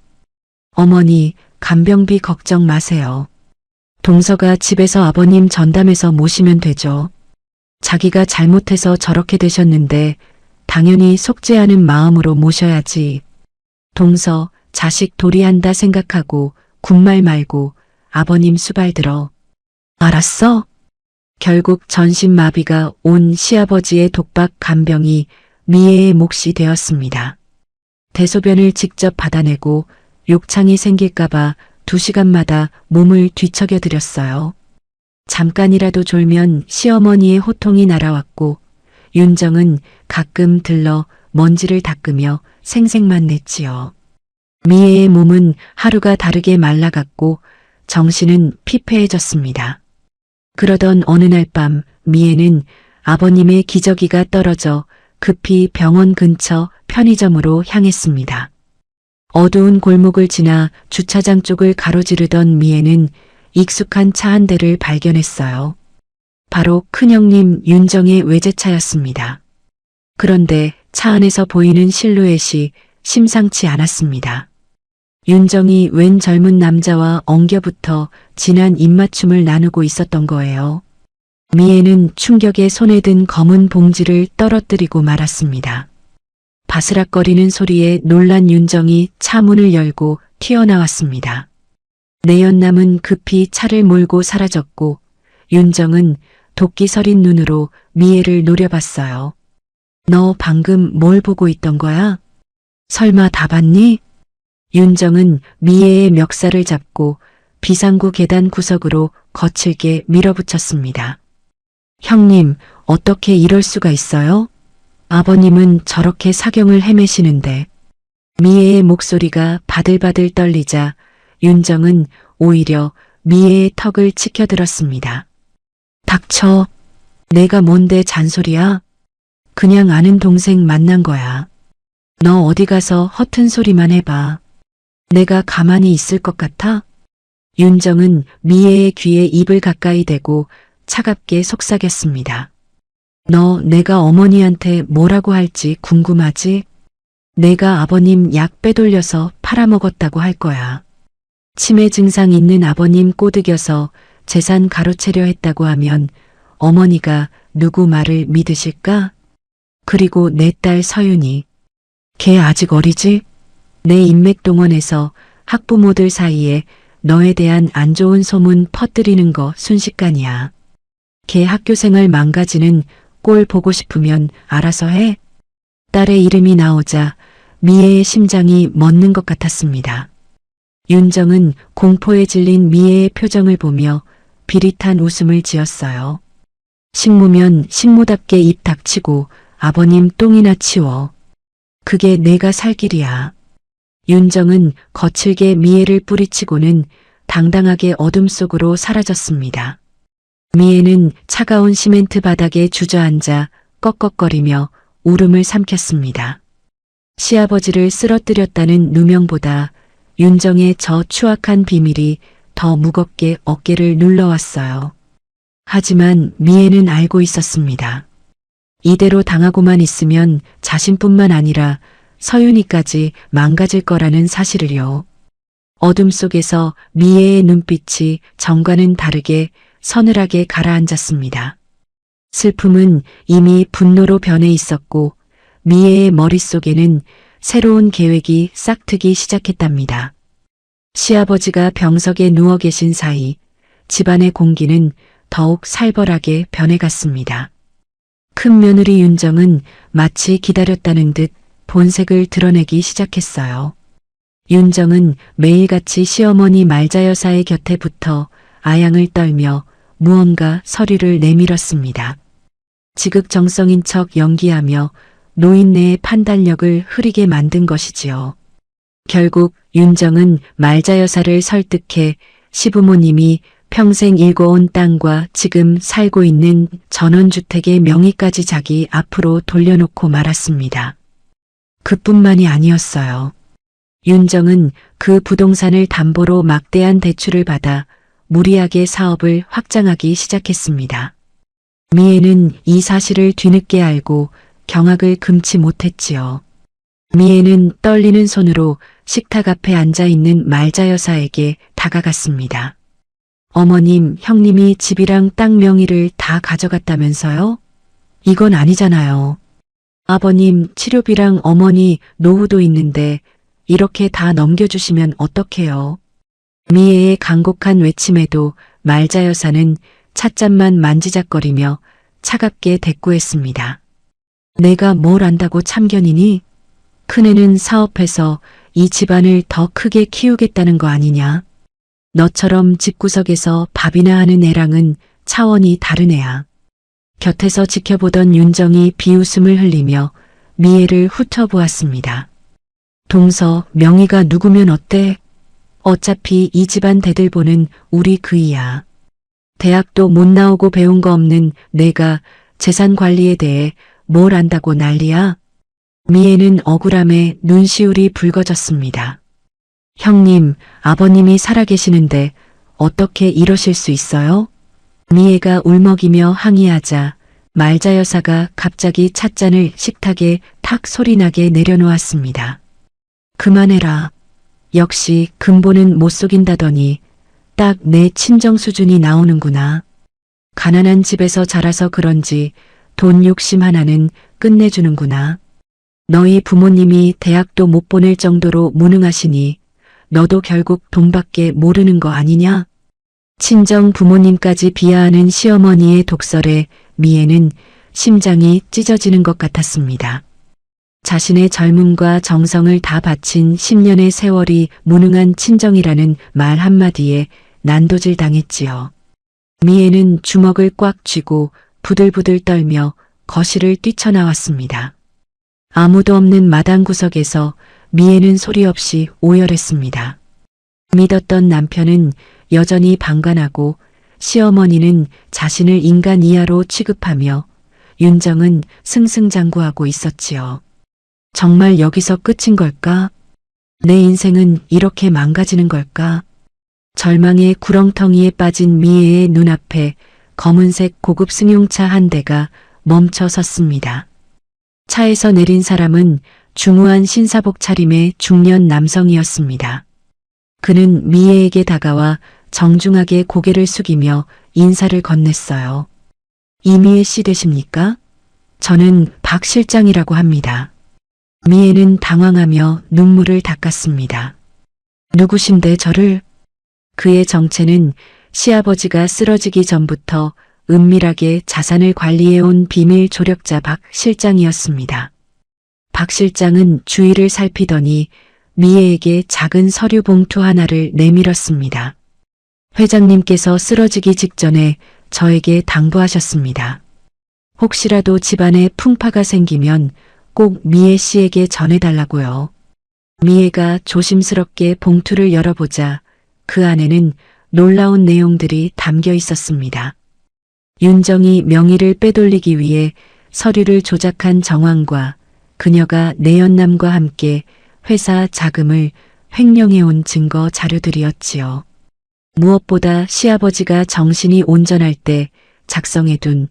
어머니, 간병비 걱정 마세요. 동서가 집에서 아버님 전담해서 모시면 되죠. 자기가 잘못해서 저렇게 되셨는데 당연히 속죄하는 마음으로 모셔야지. 동서, 자식 도리한다 생각하고 군말 말고 아버님 수발 들어. 알았어? 결국 전신마비가 온 시아버지의 독박 간병이 미애의 몫이 되었습니다. 대소변을 직접 받아내고 욕창이 생길까봐 2시간마다 몸을 뒤척여 드렸어요. 잠깐이라도 졸면 시어머니의 호통이 날아왔고 윤정은 가끔 들러 먼지를 닦으며 생색만 냈지요. 미애의 몸은 하루가 다르게 말라갔고 정신은 피폐해졌습니다. 그러던 어느 날 밤 미애는 아버님의 기저귀가 떨어져 급히 병원 근처 편의점으로 향했습니다. 어두운 골목을 지나 주차장 쪽을 가로지르던 미애는 익숙한 차 한 대를 발견했어요. 바로 큰형님 윤정의 외제차였습니다. 그런데 차 안에서 보이는 실루엣이 심상치 않았습니다. 윤정이 웬 젊은 남자와 엉겨붙어 진한 입맞춤을 나누고 있었던 거예요. 미애는 충격에 손에 든 검은 봉지를 떨어뜨리고 말았습니다. 바스락거리는 소리에 놀란 윤정이 차 문을 열고 튀어나왔습니다. 내연남은 급히 차를 몰고 사라졌고 윤정은 도끼 서린 눈으로 미애를 노려봤어요. 너 방금 뭘 보고 있던 거야? 설마 다 봤니? 윤정은 미애의 멱살을 잡고 비상구 계단 구석으로 거칠게 밀어붙였습니다. 형님, 어떻게 이럴 수가 있어요? 아버님은 저렇게 사경을 헤매시는데. 미애의 목소리가 바들바들 떨리자 윤정은 오히려 미애의 턱을 치켜들었습니다. 닥쳐. 내가 뭔데 잔소리야? 그냥 아는 동생 만난 거야. 너 어디 가서 허튼 소리만 해봐. 내가 가만히 있을 것 같아? 윤정은 미애의 귀에 입을 가까이 대고 차갑게 속삭였습니다. 너 내가 어머니한테 뭐라고 할지 궁금하지? 내가 아버님 약 빼돌려서 팔아먹었다고 할 거야. 치매 증상 있는 아버님 꼬드겨서 재산 가로채려 했다고 하면 어머니가 누구 말을 믿으실까? 그리고 내 딸 서윤이. 걔 아직 어리지? 내 인맥동원해서 학부모들 사이에 너에 대한 안 좋은 소문 퍼뜨리는 거 순식간이야. 걔 학교생활 망가지는 꼴 보고 싶으면 알아서 해. 딸의 이름이 나오자 미애의 심장이 멎는 것 같았습니다. 윤정은 공포에 질린 미애의 표정을 보며 비릿한 웃음을 지었어요. 식모면 식모답게 입 닥치고 아버님 똥이나 치워. 그게 내가 살 길이야. 윤정은 거칠게 미애를 뿌리치고는 당당하게 어둠 속으로 사라졌습니다. 미애는 차가운 시멘트 바닥에 주저앉아 꺽꺽거리며 울음을 삼켰습니다. 시아버지를 쓰러뜨렸다는 누명보다 윤정의 저 추악한 비밀이 더 무겁게 어깨를 눌러왔어요. 하지만 미애는 알고 있었습니다. 이대로 당하고만 있으면 자신뿐만 아니라 서윤이까지 망가질 거라는 사실을요. 어둠 속에서 미애의 눈빛이 전과는 다르게 서늘하게 가라앉았습니다. 슬픔은 이미 분노로 변해 있었고 미애의 머릿속에는 새로운 계획이 싹트기 시작했답니다. 시아버지가 병석에 누워 계신 사이 집안의 공기는 더욱 살벌하게 변해갔습니다. 큰 며느리 윤정은 마치 기다렸다는 듯 본색을 드러내기 시작했어요. 윤정은 매일같이 시어머니 말자 여사의 곁에 붙어 아양을 떨며 무언가 서류를 내밀었습니다. 지극정성인 척 연기하며 노인네의 판단력을 흐리게 만든 것이지요. 결국 윤정은 말자 여사를 설득해 시부모님이 평생 일궈온 땅과 지금 살고 있는 전원주택의 명의까지 자기 앞으로 돌려놓고 말았습니다. 그뿐만이 아니었어요. 윤정은 그 부동산을 담보로 막대한 대출을 받아 무리하게 사업을 확장하기 시작했습니다. 미애는 이 사실을 뒤늦게 알고 경악을 금치 못했지요. 미애는 떨리는 손으로 식탁 앞에 앉아있는 말자 여사에게 다가갔습니다. 어머님, 형님이 집이랑 땅 명의를 다 가져갔다면서요? 이건 아니잖아요. 아버님, 치료비랑 어머니 노후도 있는데 이렇게 다 넘겨주시면 어떡해요? 미애의 간곡한 외침에도 말자 여사는 찻잔만 만지작거리며 차갑게 대꾸했습니다. 내가 뭘 안다고 참견이니? 큰애는 사업해서 이 집안을 더 크게 키우겠다는 거 아니냐? 너처럼 집구석에서 밥이나 하는 애랑은 차원이 다른 애야. 곁에서 지켜보던 윤정이 비웃음을 흘리며 미애를 훑어보았습니다. 동서, 명의가 누구면 어때? 어차피 이 집안 대들보는 우리 그이야. 대학도 못 나오고 배운 거 없는 내가 재산 관리에 대해 뭘 안다고 난리야? 미애는 억울함에 눈시울이 붉어졌습니다. 형님, 아버님이 살아계시는데 어떻게 이러실 수 있어요? 미애가 울먹이며 항의하자 말자 여사가 갑자기 찻잔을 식탁에 탁 소리나게 내려놓았습니다. 그만해라. 역시 근본은 못 속인다더니 딱 내 친정 수준이 나오는구나. 가난한 집에서 자라서 그런지 돈 욕심 하나는 끝내주는구나. 너희 부모님이 대학도 못 보낼 정도로 무능하시니 너도 결국 돈밖에 모르는 거 아니냐? 친정 부모님까지 비하하는 시어머니의 독설에 미애는 심장이 찢어지는 것 같았습니다. 자신의 젊음과 정성을 다 바친 10년의 세월이 무능한 친정이라는 말 한마디에 난도질 당했지요. 미애는 주먹을 꽉 쥐고 부들부들 떨며 거실을 뛰쳐나왔습니다. 아무도 없는 마당 구석에서 미애는 소리 없이 오열했습니다. 믿었던 남편은 여전히 방관하고 시어머니는 자신을 인간 이하로 취급하며 윤정은 승승장구하고 있었지요. 정말 여기서 끝인 걸까? 내 인생은 이렇게 망가지는 걸까? 절망의 구렁텅이에 빠진 미애의 눈앞에 검은색 고급 승용차 한 대가 멈춰 섰습니다. 차에서 내린 사람은 중후한 신사복 차림의 중년 남성이었습니다. 그는 미애에게 다가와 정중하게 고개를 숙이며 인사를 건넸어요. 이미애 씨 되십니까? 저는 박 실장이라고 합니다. 미애는 당황하며 눈물을 닦았습니다. 누구신데 저를? 그의 정체는 시아버지가 쓰러지기 전부터 은밀하게 자산을 관리해온 비밀 조력자 박 실장이었습니다. 박 실장은 주위를 살피더니 미애에게 작은 서류 봉투 하나를 내밀었습니다. 회장님께서 쓰러지기 직전에 저에게 당부하셨습니다. 혹시라도 집안에 풍파가 생기면 꼭 미애 씨에게 전해달라고요. 미애가 조심스럽게 봉투를 열어보자 그 안에는 놀라운 내용들이 담겨 있었습니다. 윤정이 명의를 빼돌리기 위해 서류를 조작한 정황과 그녀가 내연남과 함께 회사 자금을 횡령해온 증거 자료들이었지요. 무엇보다 시아버지가 정신이 온전할 때 작성해둔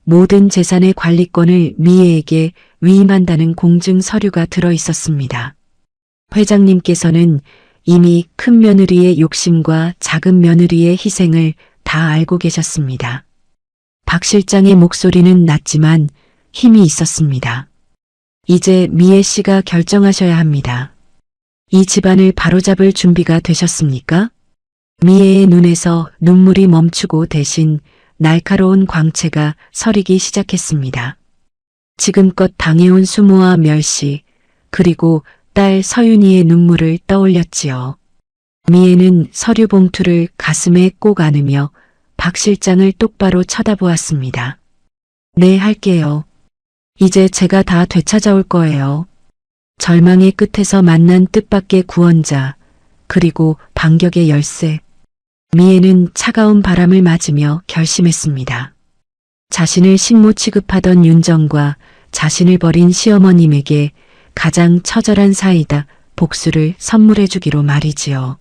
모든 재산의 관리권을 미애에게 위임한다는 공증 서류가 들어 있었습니다. 회장님께서는 이미 큰 며느리의 욕심과 작은 며느리의 희생을 다 알고 계셨습니다. 박 실장의 목소리는 낮지만 힘이 있었습니다. 이제 미애 씨가 결정하셔야 합니다. 이 집안을 바로잡을 준비가 되셨습니까? 미애의 눈에서 눈물이 멈추고 대신 날카로운 광채가 서리기 시작했습니다. 지금껏 당해온 수모와 멸시, 그리고 딸 서윤이의 눈물을 떠올렸지요. 미애는 서류 봉투를 가슴에 꼭 안으며 박 실장을 똑바로 쳐다보았습니다. 네, 할게요. 이제 제가 다 되찾아올 거예요. 절망의 끝에서 만난 뜻밖의 구원자, 그리고 반격의 열쇠. 미애는 차가운 바람을 맞으며 결심했습니다. 자신을 식모 취급하던 윤정과 자신을 버린 시어머님에게 가장 처절한 사이다 복수를 선물해주기로 말이지요.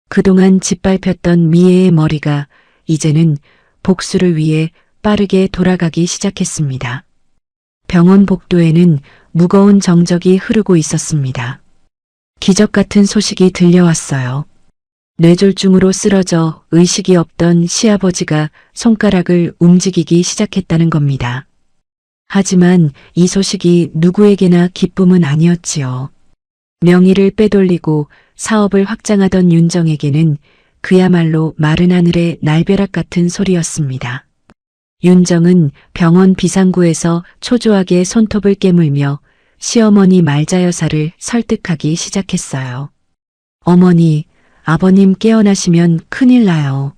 그동안 짓밟혔던 미애의 머리가 이제는 복수를 위해 빠르게 돌아가기 시작했습니다. 병원 복도에는 무거운 정적이 흐르고 있었습니다. 기적 같은 소식이 들려왔어요. 뇌졸중으로 쓰러져 의식이 없던 시아버지가 손가락을 움직이기 시작했다는 겁니다. 하지만 이 소식이 누구에게나 기쁨은 아니었지요. 명의를 빼돌리고 사업을 확장하던 윤정에게는 그야말로 마른 하늘의 날벼락 같은 소리였습니다. 윤정은 병원 비상구에서 초조하게 손톱을 깨물며 시어머니 말자 여사를 설득하기 시작했어요. 어머니, 아버님 깨어나시면 큰일 나요.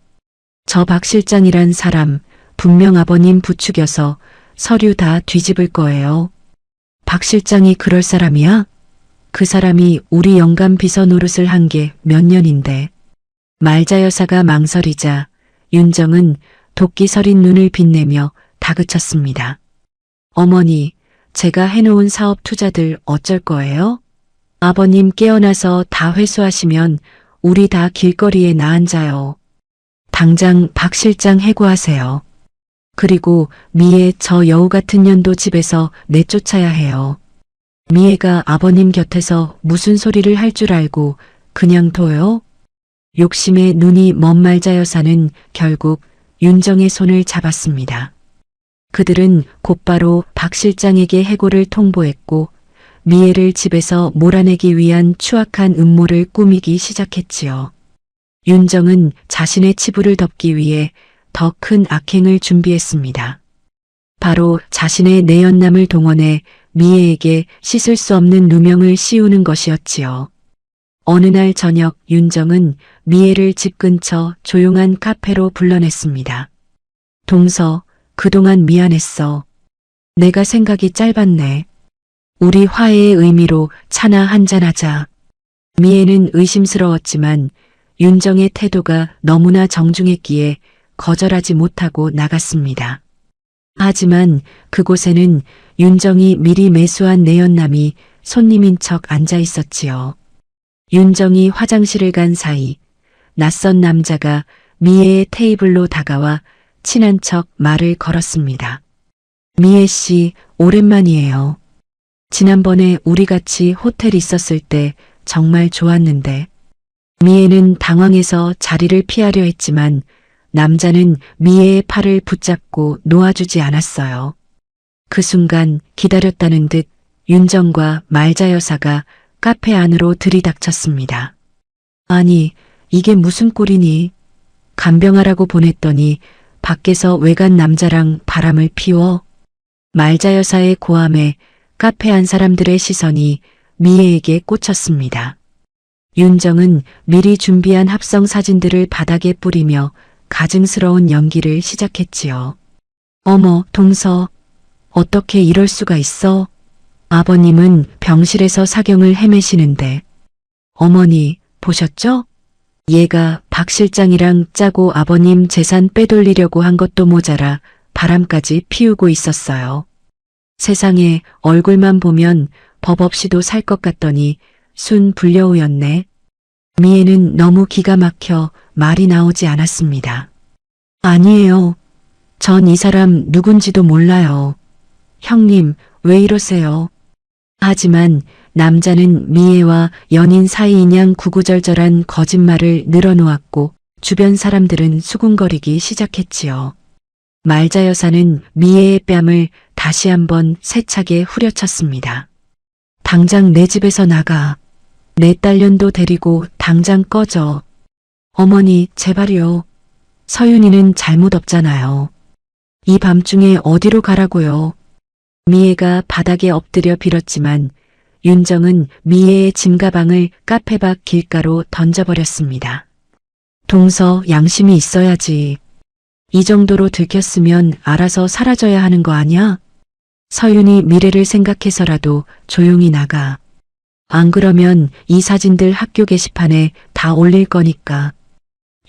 저 박 실장이란 사람 분명 아버님 부추겨서 서류 다 뒤집을 거예요. 박 실장이 그럴 사람이야? 그 사람이 우리 영감 비서 노릇을 한 게 몇 년인데. 말자 여사가 망설이자 윤정은 도끼 서린 눈을 빛내며 다그쳤습니다. 어머니, 제가 해놓은 사업 투자들 어쩔 거예요? 아버님 깨어나서 다 회수하시면 우리 다 길거리에 나앉아요. 당장 박 실장 해고하세요. 그리고 미애 저 여우 같은 년도 집에서 내쫓아야 해요. 미애가 아버님 곁에서 무슨 소리를 할 줄 알고 그냥 둬요? 욕심에 눈이 먼 말자 여사는 결국 윤정의 손을 잡았습니다. 그들은 곧바로 박 실장에게 해고를 통보했고 미애를 집에서 몰아내기 위한 추악한 음모를 꾸미기 시작했지요. 윤정은 자신의 치부를 덮기 위해 더 큰 악행을 준비했습니다. 바로 자신의 내연남을 동원해 미애에게 씻을 수 없는 누명을 씌우는 것이었지요. 어느 날 저녁 윤정은 미애를 집 근처 조용한 카페로 불러냈습니다. 동서, 그동안 미안했어. 내가 생각이 짧았네. 우리 화해의 의미로 차나 한잔하자. 미애는 의심스러웠지만 윤정의 태도가 너무나 정중했기에 거절하지 못하고 나갔습니다. 하지만 그곳에는 윤정이 미리 매수한 내연남이 손님인 척 앉아 있었지요. 윤정이 화장실을 간 사이 낯선 남자가 미애의 테이블로 다가와 친한 척 말을 걸었습니다. 미애 씨, 오랜만이에요. 지난번에 우리 같이 호텔 있었을 때 정말 좋았는데. 미애는 당황해서 자리를 피하려 했지만 남자는 미애의 팔을 붙잡고 놓아주지 않았어요. 그 순간 기다렸다는 듯 윤정과 말자 여사가 카페 안으로 들이닥쳤습니다. 아니, 이게 무슨 꼴이니? 간병하라고 보냈더니 밖에서 외간 남자랑 바람을 피워? 말자 여사의 고함에 카페 안 사람들의 시선이 미애에게 꽂혔습니다. 윤정은 미리 준비한 합성 사진들을 바닥에 뿌리며 가증스러운 연기를 시작했지요. 어머, 동서. 어떻게 이럴 수가 있어? 아버님은 병실에서 사경을 헤매시는데. 어머니, 보셨죠? 얘가 박 실장이랑 짜고 아버님 재산 빼돌리려고 한 것도 모자라 바람까지 피우고 있었어요. 세상에 얼굴만 보면 법 없이도 살 것 같더니 순 불려우였네. 미애는 너무 기가 막혀 말이 나오지 않았습니다. 아니에요. 전 이 사람 누군지도 몰라요. 형님, 왜 이러세요? 하지만 남자는 미애와 연인 사이이냥 구구절절한 거짓말을 늘어놓았고 주변 사람들은 수군거리기 시작했지요. 말자 여사는 미애의 뺨을 다시 한번 세차게 후려쳤습니다. 당장 내 집에서 나가. 내 딸년도 데리고 당장 꺼져. 어머니, 제발요. 서윤이는 잘못 없잖아요. 이 밤중에 어디로 가라고요. 미애가 바닥에 엎드려 빌었지만 윤정은 미애의 짐가방을 카페 밖 길가로 던져버렸습니다. 동서, 양심이 있어야지. 이 정도로 들켰으면 알아서 사라져야 하는 거 아니야? 서윤이 미래를 생각해서라도 조용히 나가. 안 그러면 이 사진들 학교 게시판에 다 올릴 거니까.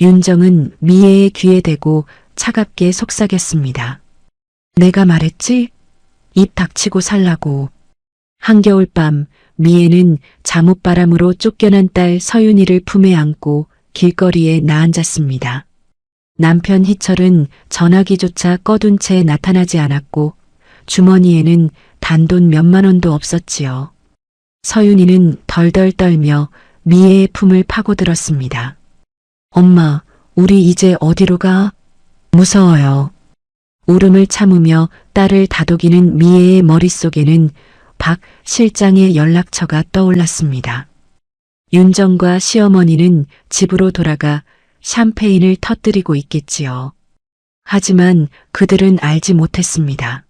윤정은 미애의 귀에 대고 차갑게 속삭였습니다. 내가 말했지? 입 닥치고 살라고. 한겨울밤 미애는 잠옷바람으로 쫓겨난 딸 서윤이를 품에 안고 길거리에 나앉았습니다. 남편 희철은 전화기조차 꺼둔 채 나타나지 않았고 주머니에는 단돈 몇만 원도 없었지요. 서윤이는 덜덜 떨며 미애의 품을 파고들었습니다. 엄마, 우리 이제 어디로 가? 무서워요. 울음을 참으며 딸을 다독이는 미애의 머릿속에는 박 실장의 연락처가 떠올랐습니다. 윤정과 시어머니는 집으로 돌아가 샴페인을 터뜨리고 있겠지요. 하지만 그들은 알지 못했습니다.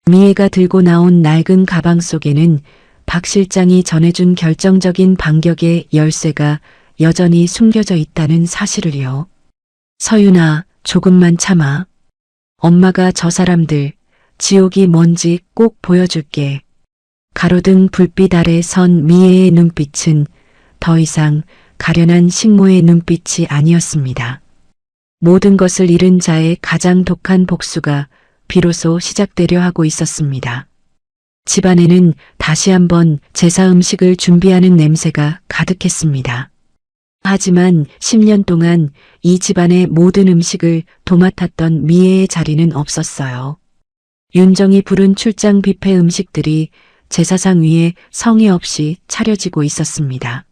미애가 들고 나온 낡은 가방 속에는 박 실장이 전해준 결정적인 반격의 열쇠가 여전히 숨겨져 있다는 사실을요. 서윤아, 조금만 참아. 엄마가 저 사람들, 지옥이 뭔지 꼭 보여줄게. 가로등 불빛 아래 선 미애의 눈빛은 더 이상 가련한 식모의 눈빛이 아니었습니다. 모든 것을 잃은 자의 가장 독한 복수가 비로소 시작되려 하고 있었습니다. 집안에는 다시 한번 제사 음식을 준비하는 냄새가 가득했습니다. 하지만 10년 동안 이 집안의 모든 음식을 도맡았던 미애의 자리는 없었어요. 윤정이 부른 출장 뷔페 음식들이 제사상 위에 성의 없이 차려지고 있었습니다.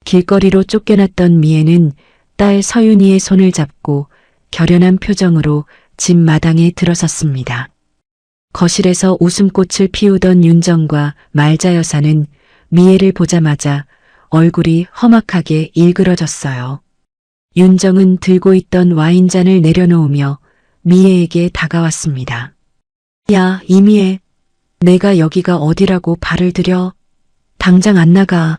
길거리로 쫓겨났던 미애는 딸 서윤이의 손을 잡고 결연한 표정으로 집 마당에 들어섰습니다. 거실에서 웃음꽃을 피우던 윤정과 말자 여사는 미애를 보자마자 얼굴이 험악하게 일그러졌어요. 윤정은 들고 있던 와인잔을 내려놓으며 미애에게 다가왔습니다. 야, 이미애. 내가 여기가 어디라고 발을 들여? 당장 안 나가.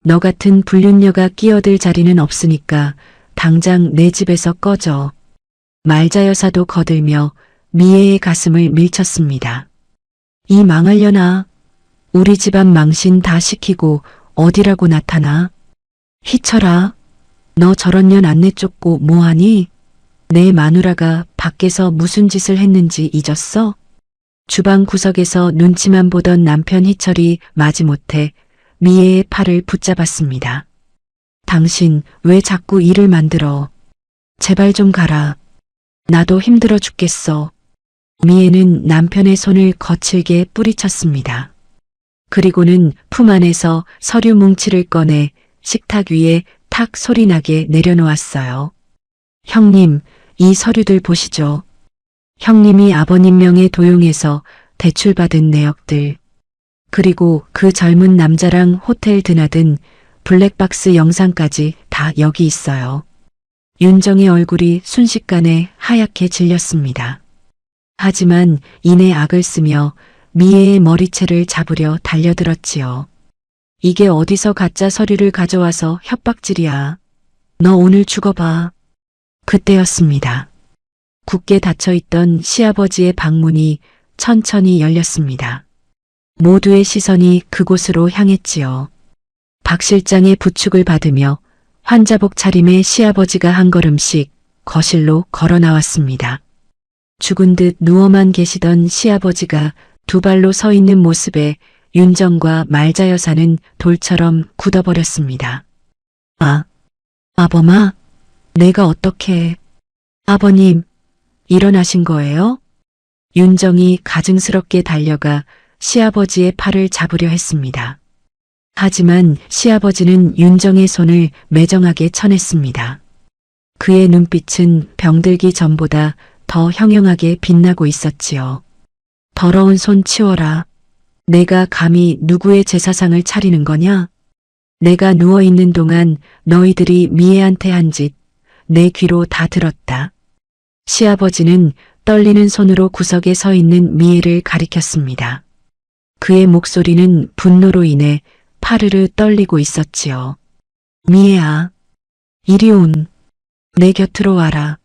너 같은 불륜녀가 끼어들 자리는 없으니까 당장 내 집에서 꺼져. 말자 여사도 거들며 미애의 가슴을 밀쳤습니다. 이 망할려나. 우리 집안 망신 다 시키고 어디라고 나타나? 희철아, 너 저런 년 안 내쫓고 뭐하니? 내 마누라가 밖에서 무슨 짓을 했는지 잊었어? 주방 구석에서 눈치만 보던 남편 희철이 마지못해 미애의 팔을 붙잡았습니다. 당신 왜 자꾸 일을 만들어? 제발 좀 가라. 나도 힘들어 죽겠어. 미애는 남편의 손을 거칠게 뿌리쳤습니다. 그리고는 품 안에서 서류 뭉치를 꺼내 식탁 위에 탁 소리나게 내려놓았어요. 형님, 이 서류들 보시죠. 형님이 아버님 명의 도용해서 대출받은 내역들. 그리고 그 젊은 남자랑 호텔 드나든 블랙박스 영상까지 다 여기 있어요. 윤정의 얼굴이 순식간에 하얗게 질렸습니다. 하지만 이내 악을 쓰며 미애의 머리채를 잡으려 달려들었지요. 이게 어디서 가짜 서류를 가져와서 협박질이야. 너 오늘 죽어봐. 그때였습니다. 굳게 닫혀있던 시아버지의 방문이 천천히 열렸습니다. 모두의 시선이 그곳으로 향했지요. 박 실장의 부축을 받으며 환자복 차림의 시아버지가 한 걸음씩 거실로 걸어 나왔습니다. 죽은 듯 누워만 계시던 시아버지가 두 발로 서 있는 모습에 윤정과 말자 여사는 돌처럼 굳어버렸습니다. 아범아, 내가 어떻게... 아버님, 일어나신 거예요? 윤정이 가증스럽게 달려가 시아버지의 팔을 잡으려 했습니다. 하지만 시아버지는 윤정의 손을 매정하게 쳐냈습니다. 그의 눈빛은 병들기 전보다 더 형형하게 빛나고 있었지요. 더러운 손 치워라. 내가 감히 누구의 제사상을 차리는 거냐? 내가 누워있는 동안 너희들이 미애한테 한 짓 내 귀로 다 들었다. 시아버지는 떨리는 손으로 구석에 서 있는 미애를 가리켰습니다. 그의 목소리는 분노로 인해 파르르 떨리고 있었지요. 미애야, 이리 온. 내 곁으로 와라.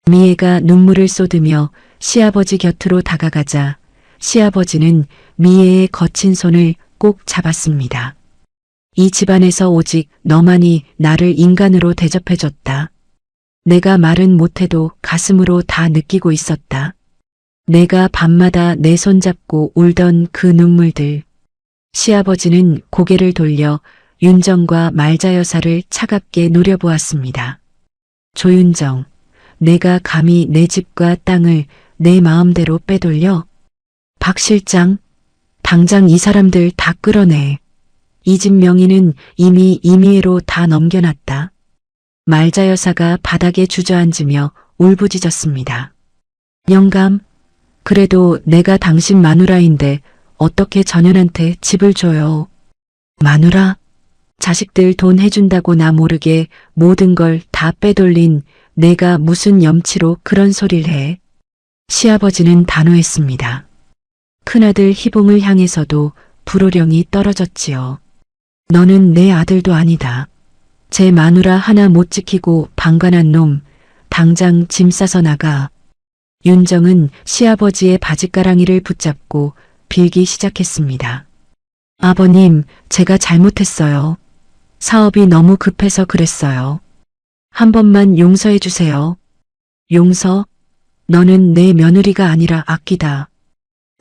미애가 눈물을 쏟으며 시아버지 곁으로 다가가자 시아버지는 미애의 거친 손을 꼭 잡았습니다. 이 집안에서 오직 너만이 나를 인간으로 대접해줬다. 내가 말은 못해도 가슴으로 다 느끼고 있었다. 내가 밤마다 내 손 잡고 울던 그 눈물들. 시아버지는 고개를 돌려 윤정과 말자 여사를 차갑게 노려보았습니다. 조윤정, 내가 감히 내 집과 땅을 내 마음대로 빼돌려? 박 실장, 당장 이 사람들 다 끌어내. 이 집 명의는 이미 임의로 다 넘겨놨다. 말자 여사가 바닥에 주저앉으며 울부짖었습니다. 영감, 그래도 내가 당신 마누라인데 어떻게 전현한테 집을 줘요? 마누라? 자식들 돈 해준다고 나 모르게 모든 걸 다 빼돌린 내가 무슨 염치로 그런 소리를 해? 시아버지는 단호했습니다. 큰아들 희봉을 향해서도 불호령이 떨어졌지요. 너는 내 아들도 아니다. 제 마누라 하나 못 지키고 방관한 놈, 당장 짐 싸서 나가. 윤정은 시아버지의 바짓가랑이를 붙잡고 빌기 시작했습니다. 아버님, 제가 잘못했어요. 사업이 너무 급해서 그랬어요. 한 번만 용서해 주세요. 용서? 너는 내 며느리가 아니라 악귀다.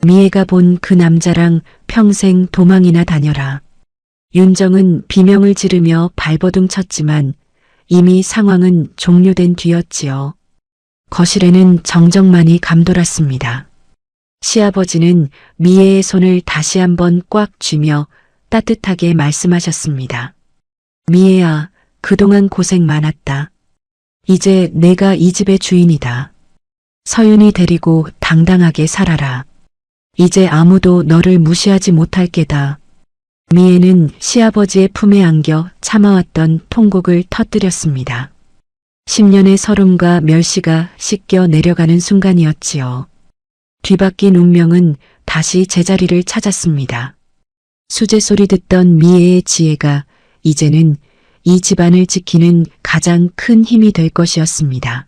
미애가 본 그 남자랑 평생 도망이나 다녀라. 윤정은 비명을 지르며 발버둥 쳤지만 이미 상황은 종료된 뒤였지요. 거실에는 정적만이 감돌았습니다. 시아버지는 미애의 손을 다시 한번 꽉 쥐며 따뜻하게 말씀하셨습니다. 미애야, 그동안 고생 많았다. 이제 내가 이 집의 주인이다. 서윤이 데리고 당당하게 살아라. 이제 아무도 너를 무시하지 못할 게다. 미애는 시아버지의 품에 안겨 참아왔던 통곡을 터뜨렸습니다. 10년의 서름과 멸시가 씻겨 내려가는 순간이었지요. 뒤바뀐 운명은 다시 제자리를 찾았습니다. 수제 소리 듣던 미애의 지혜가 이제는 이 집안을 지키는 가장 큰 힘이 될 것이었습니다.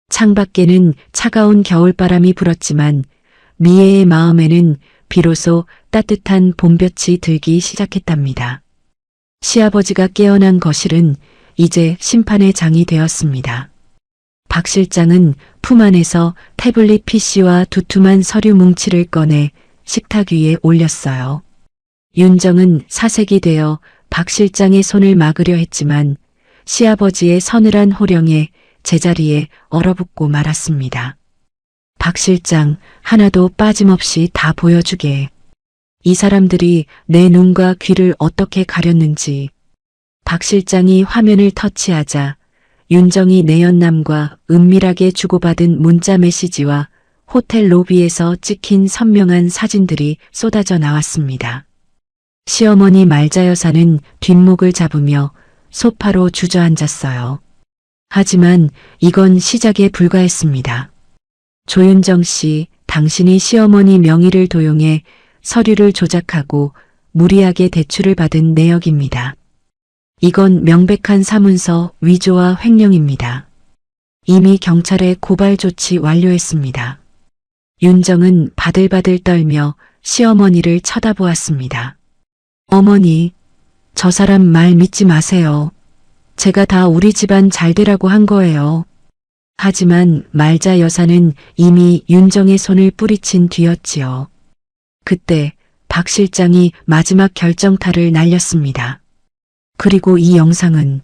창밖에는 차가운 겨울바람이 불었지만 미애의 마음에는 비로소 따뜻한 봄볕이 들기 시작했답니다. 시아버지가 깨어난 거실은 이제 심판의 장이 되었습니다. 박 실장은 품 안에서 태블릿 PC와 두툼한 서류 뭉치를 꺼내 식탁 위에 올렸어요. 윤정은 사색이 되어 박 실장의 손을 막으려 했지만 시아버지의 서늘한 호령에 제자리에 얼어붙고 말았습니다. 박 실장, 하나도 빠짐없이 다 보여주게. 이 사람들이 내 눈과 귀를 어떻게 가렸는지. 박 실장이 화면을 터치하자 윤정이 내연남과 은밀하게 주고받은 문자 메시지와 호텔 로비에서 찍힌 선명한 사진들이 쏟아져 나왔습니다. 시어머니 말자 여사는 뒷목을 잡으며 소파로 주저앉았어요. 하지만 이건 시작에 불과했습니다. 조윤정 씨, 당신이 시어머니 명의를 도용해 서류를 조작하고 무리하게 대출을 받은 내역입니다. 이건 명백한 사문서 위조와 횡령입니다. 이미 경찰에 고발 조치 완료했습니다. 윤정은 바들바들 떨며 시어머니를 쳐다보았습니다. 어머니, 저 사람 말 믿지 마세요. 제가 다 우리 집안 잘 되라고 한 거예요. 하지만 말자 여사는 이미 윤정의 손을 뿌리친 뒤였지요. 그때 박 실장이 마지막 결정타를 날렸습니다. 그리고 이 영상은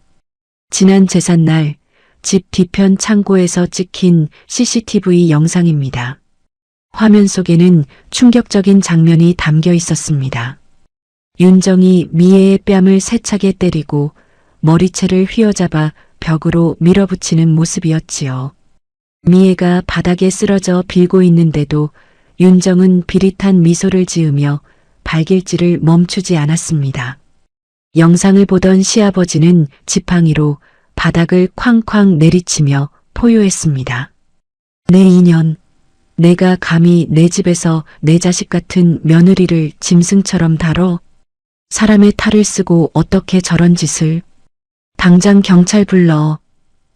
지난 제삿날 집 뒤편 창고에서 찍힌 CCTV 영상입니다. 화면 속에는 충격적인 장면이 담겨 있었습니다. 윤정이 미애의 뺨을 세차게 때리고 머리채를 휘어잡아 벽으로 밀어붙이는 모습이었지요. 미애가 바닥에 쓰러져 빌고 있는데도 윤정은 비릿한 미소를 지으며 발길질을 멈추지 않았습니다. 영상을 보던 시아버지는 지팡이로 바닥을 쾅쾅 내리치며 포효했습니다. 내 인연, 내가 감히 내 집에서 내 자식 같은 며느리를 짐승처럼 다뤄? 사람의 탈을 쓰고 어떻게 저런 짓을? 당장 경찰 불러.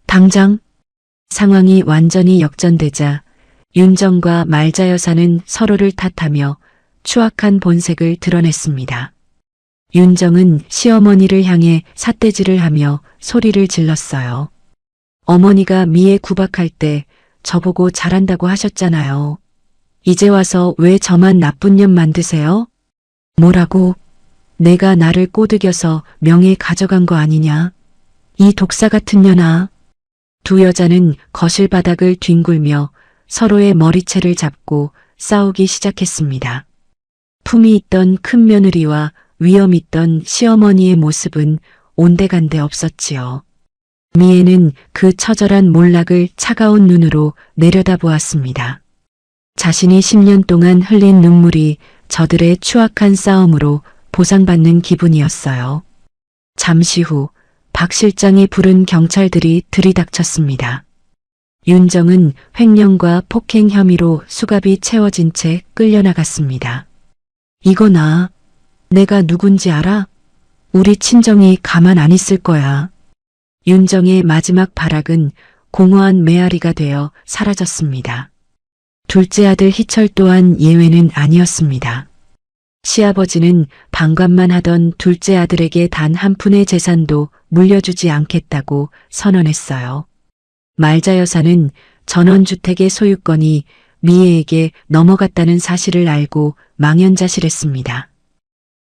당장? 상황이 완전히 역전되자 윤정과 말자 여사는 서로를 탓하며 추악한 본색을 드러냈습니다. 윤정은 시어머니를 향해 삿대질을 하며 소리를 질렀어요. 어머니가 미애 구박할 때 저보고 잘한다고 하셨잖아요. 이제 와서 왜 저만 나쁜 년 만드세요? 뭐라고? 내가 나를 꼬드겨서 명예 가져간 거 아니냐? 이 독사 같은 년아. 두 여자는 거실 바닥을 뒹굴며 서로의 머리채를 잡고 싸우기 시작했습니다. 품이 있던 큰 며느리와 위엄 있던 시어머니의 모습은 온데간데 없었지요. 미애는 그 처절한 몰락을 차가운 눈으로 내려다보았습니다. 자신이 10년 동안 흘린 눈물이 저들의 추악한 싸움으로 보상받는 기분이었어요. 잠시 후 박 실장이 부른 경찰들이 들이닥쳤습니다. 윤정은 횡령과 폭행 혐의로 수갑이 채워진 채 끌려나갔습니다. 이거나 내가 누군지 알아? 우리 친정이 가만 안 있을 거야. 윤정의 마지막 발악은 공허한 메아리가 되어 사라졌습니다. 둘째 아들 희철 또한 예외는 아니었습니다. 시아버지는 방관만 하던 둘째 아들에게 단 한 푼의 재산도 물려주지 않겠다고 선언했어요. 말자 여사는 전원주택의 소유권이 미애에게 넘어갔다는 사실을 알고 망연자실했습니다.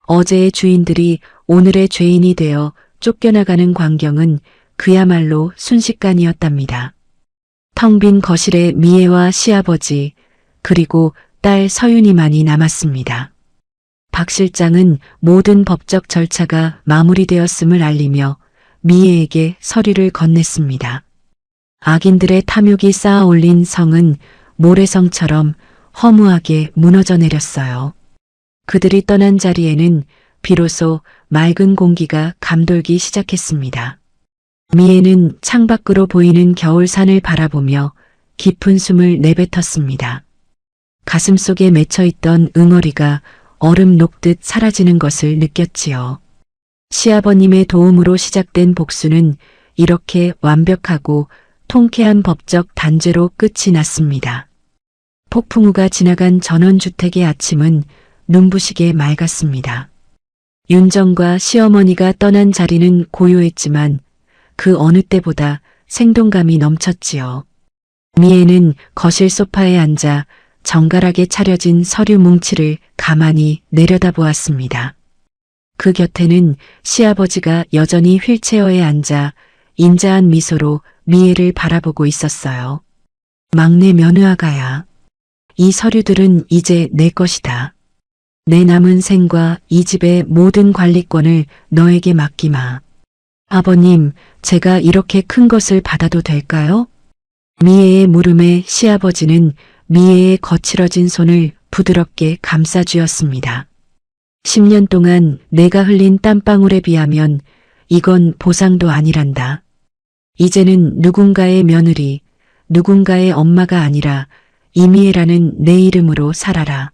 어제의 주인들이 오늘의 죄인이 되어 쫓겨나가는 광경은 그야말로 순식간이었답니다. 텅 빈 거실에 미애와 시아버지 그리고 딸 서윤이만이 남았습니다. 박 실장은 모든 법적 절차가 마무리되었음을 알리며 미애에게 서류를 건넸습니다. 악인들의 탐욕이 쌓아 올린 성은 모래성처럼 허무하게 무너져 내렸어요. 그들이 떠난 자리에는 비로소 맑은 공기가 감돌기 시작했습니다. 미애는 창밖으로 보이는 겨울산을 바라보며 깊은 숨을 내뱉었습니다. 가슴속에 맺혀있던 응어리가 얼음 녹듯 사라지는 것을 느꼈지요. 시아버님의 도움으로 시작된 복수는 이렇게 완벽하고 통쾌한 법적 단죄로 끝이 났습니다. 폭풍우가 지나간 전원주택의 아침은 눈부시게 맑았습니다. 윤정과 시어머니가 떠난 자리는 고요했지만 그 어느 때보다 생동감이 넘쳤지요. 미애는 거실 소파에 앉아 정갈하게 차려진 서류 뭉치를 가만히 내려다보았습니다. 그 곁에는 시아버지가 여전히 휠체어에 앉아 인자한 미소로 미애를 바라보고 있었어요. 막내 며느아가야. 이 서류들은 이제 내 것이다. 내 남은 생과 이 집의 모든 관리권을 너에게 맡기마. 아버님, 제가 이렇게 큰 것을 받아도 될까요? 미애의 물음에 시아버지는 미애의 거칠어진 손을 부드럽게 감싸쥐었습니다. 10년 동안 내가 흘린 땀방울에 비하면 이건 보상도 아니란다. 이제는 누군가의 며느리, 누군가의 엄마가 아니라 이미애라는 내 이름으로 살아라.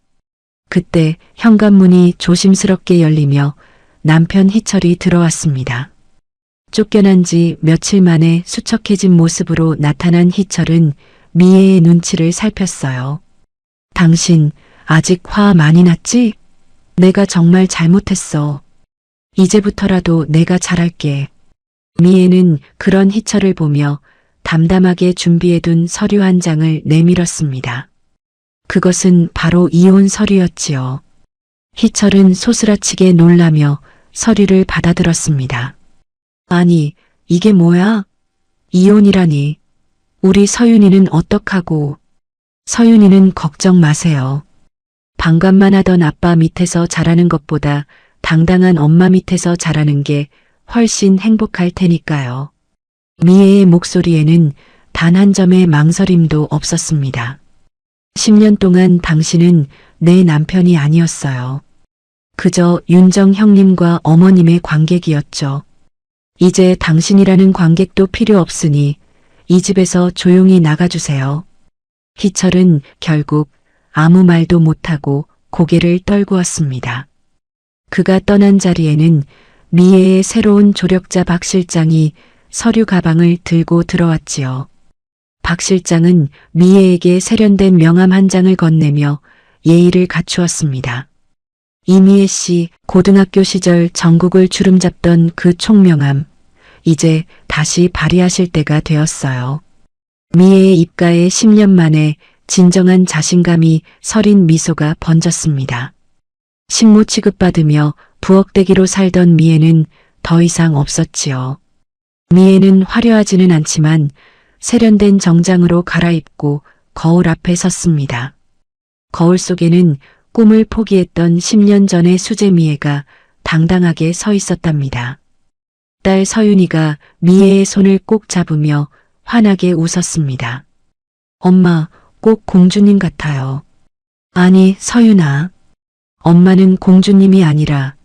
그때 현관문이 조심스럽게 열리며 남편 희철이 들어왔습니다. 쫓겨난 지 며칠 만에 수척해진 모습으로 나타난 희철은 미애의 눈치를 살폈어요. 당신 아직 화 많이 났지? 내가 정말 잘못했어. 이제부터라도 내가 잘할게. 미애는 그런 희철을 보며 담담하게 준비해둔 서류 한 장을 내밀었습니다. 그것은 바로 이혼 서류였지요. 희철은 소스라치게 놀라며 서류를 받아들었습니다. 아니, 이게 뭐야? 이혼이라니. 우리 서윤이는 어떡하고. 서윤이는 걱정 마세요. 방관만 하던 아빠 밑에서 자라는 것보다 당당한 엄마 밑에서 자라는 게 훨씬 행복할 테니까요. 미애의 목소리에는 단 한 점의 망설임도 없었습니다. 10년 동안 당신은 내 남편이 아니었어요. 그저 윤정 형님과 어머님의 관객이었죠. 이제 당신이라는 관객도 필요 없으니 이 집에서 조용히 나가주세요. 희철은 결국 아무 말도 못하고 고개를 떨구었습니다. 그가 떠난 자리에는 미애의 새로운 조력자 박 실장이 서류 가방을 들고 들어왔지요. 박 실장은 미애에게 세련된 명함 한 장을 건네며 예의를 갖추었습니다. 이미애 씨 고등학교 시절 전국을 주름잡던 그 총명함, 이제 다시 발휘하실 때가 되었어요. 미애의 입가에 10년 만에 진정한 자신감이 서린 미소가 번졌습니다. 식모 취급받으며 부엌대기로 살던 미애는 더 이상 없었지요. 미애는 화려하지는 않지만 세련된 정장으로 갈아입고 거울 앞에 섰습니다. 거울 속에는 꿈을 포기했던 10년 전의 수제미애가 당당하게 서 있었답니다. 딸 서윤이가 미애의 손을 꼭 잡으며 환하게 웃었습니다. 엄마, 꼭 공주님 같아요. 아니, 서윤아. 엄마는 공주님이 아니라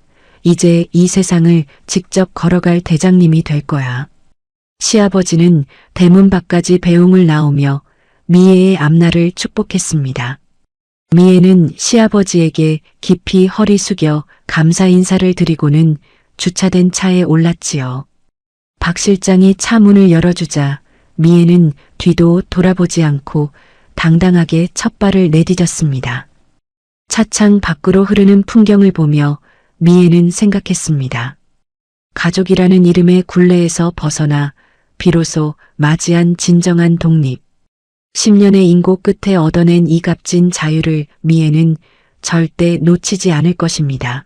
이제 이 세상을 직접 걸어갈 대장님이 될 거야. 시아버지는 대문 밖까지 배웅을 나오며 미애의 앞날을 축복했습니다. 미애는 시아버지에게 깊이 허리 숙여 감사 인사를 드리고는 주차된 차에 올랐지요. 박 실장이 차 문을 열어주자 미애는 뒤도 돌아보지 않고 당당하게 첫 발을 내디뎠습니다. 차창 밖으로 흐르는 풍경을 보며 미애는 생각했습니다. 가족이라는 이름의 굴레에서 벗어나 비로소 맞이한 진정한 독립. 10년의 인고 끝에 얻어낸 이 값진 자유를 미애는 절대 놓치지 않을 것입니다.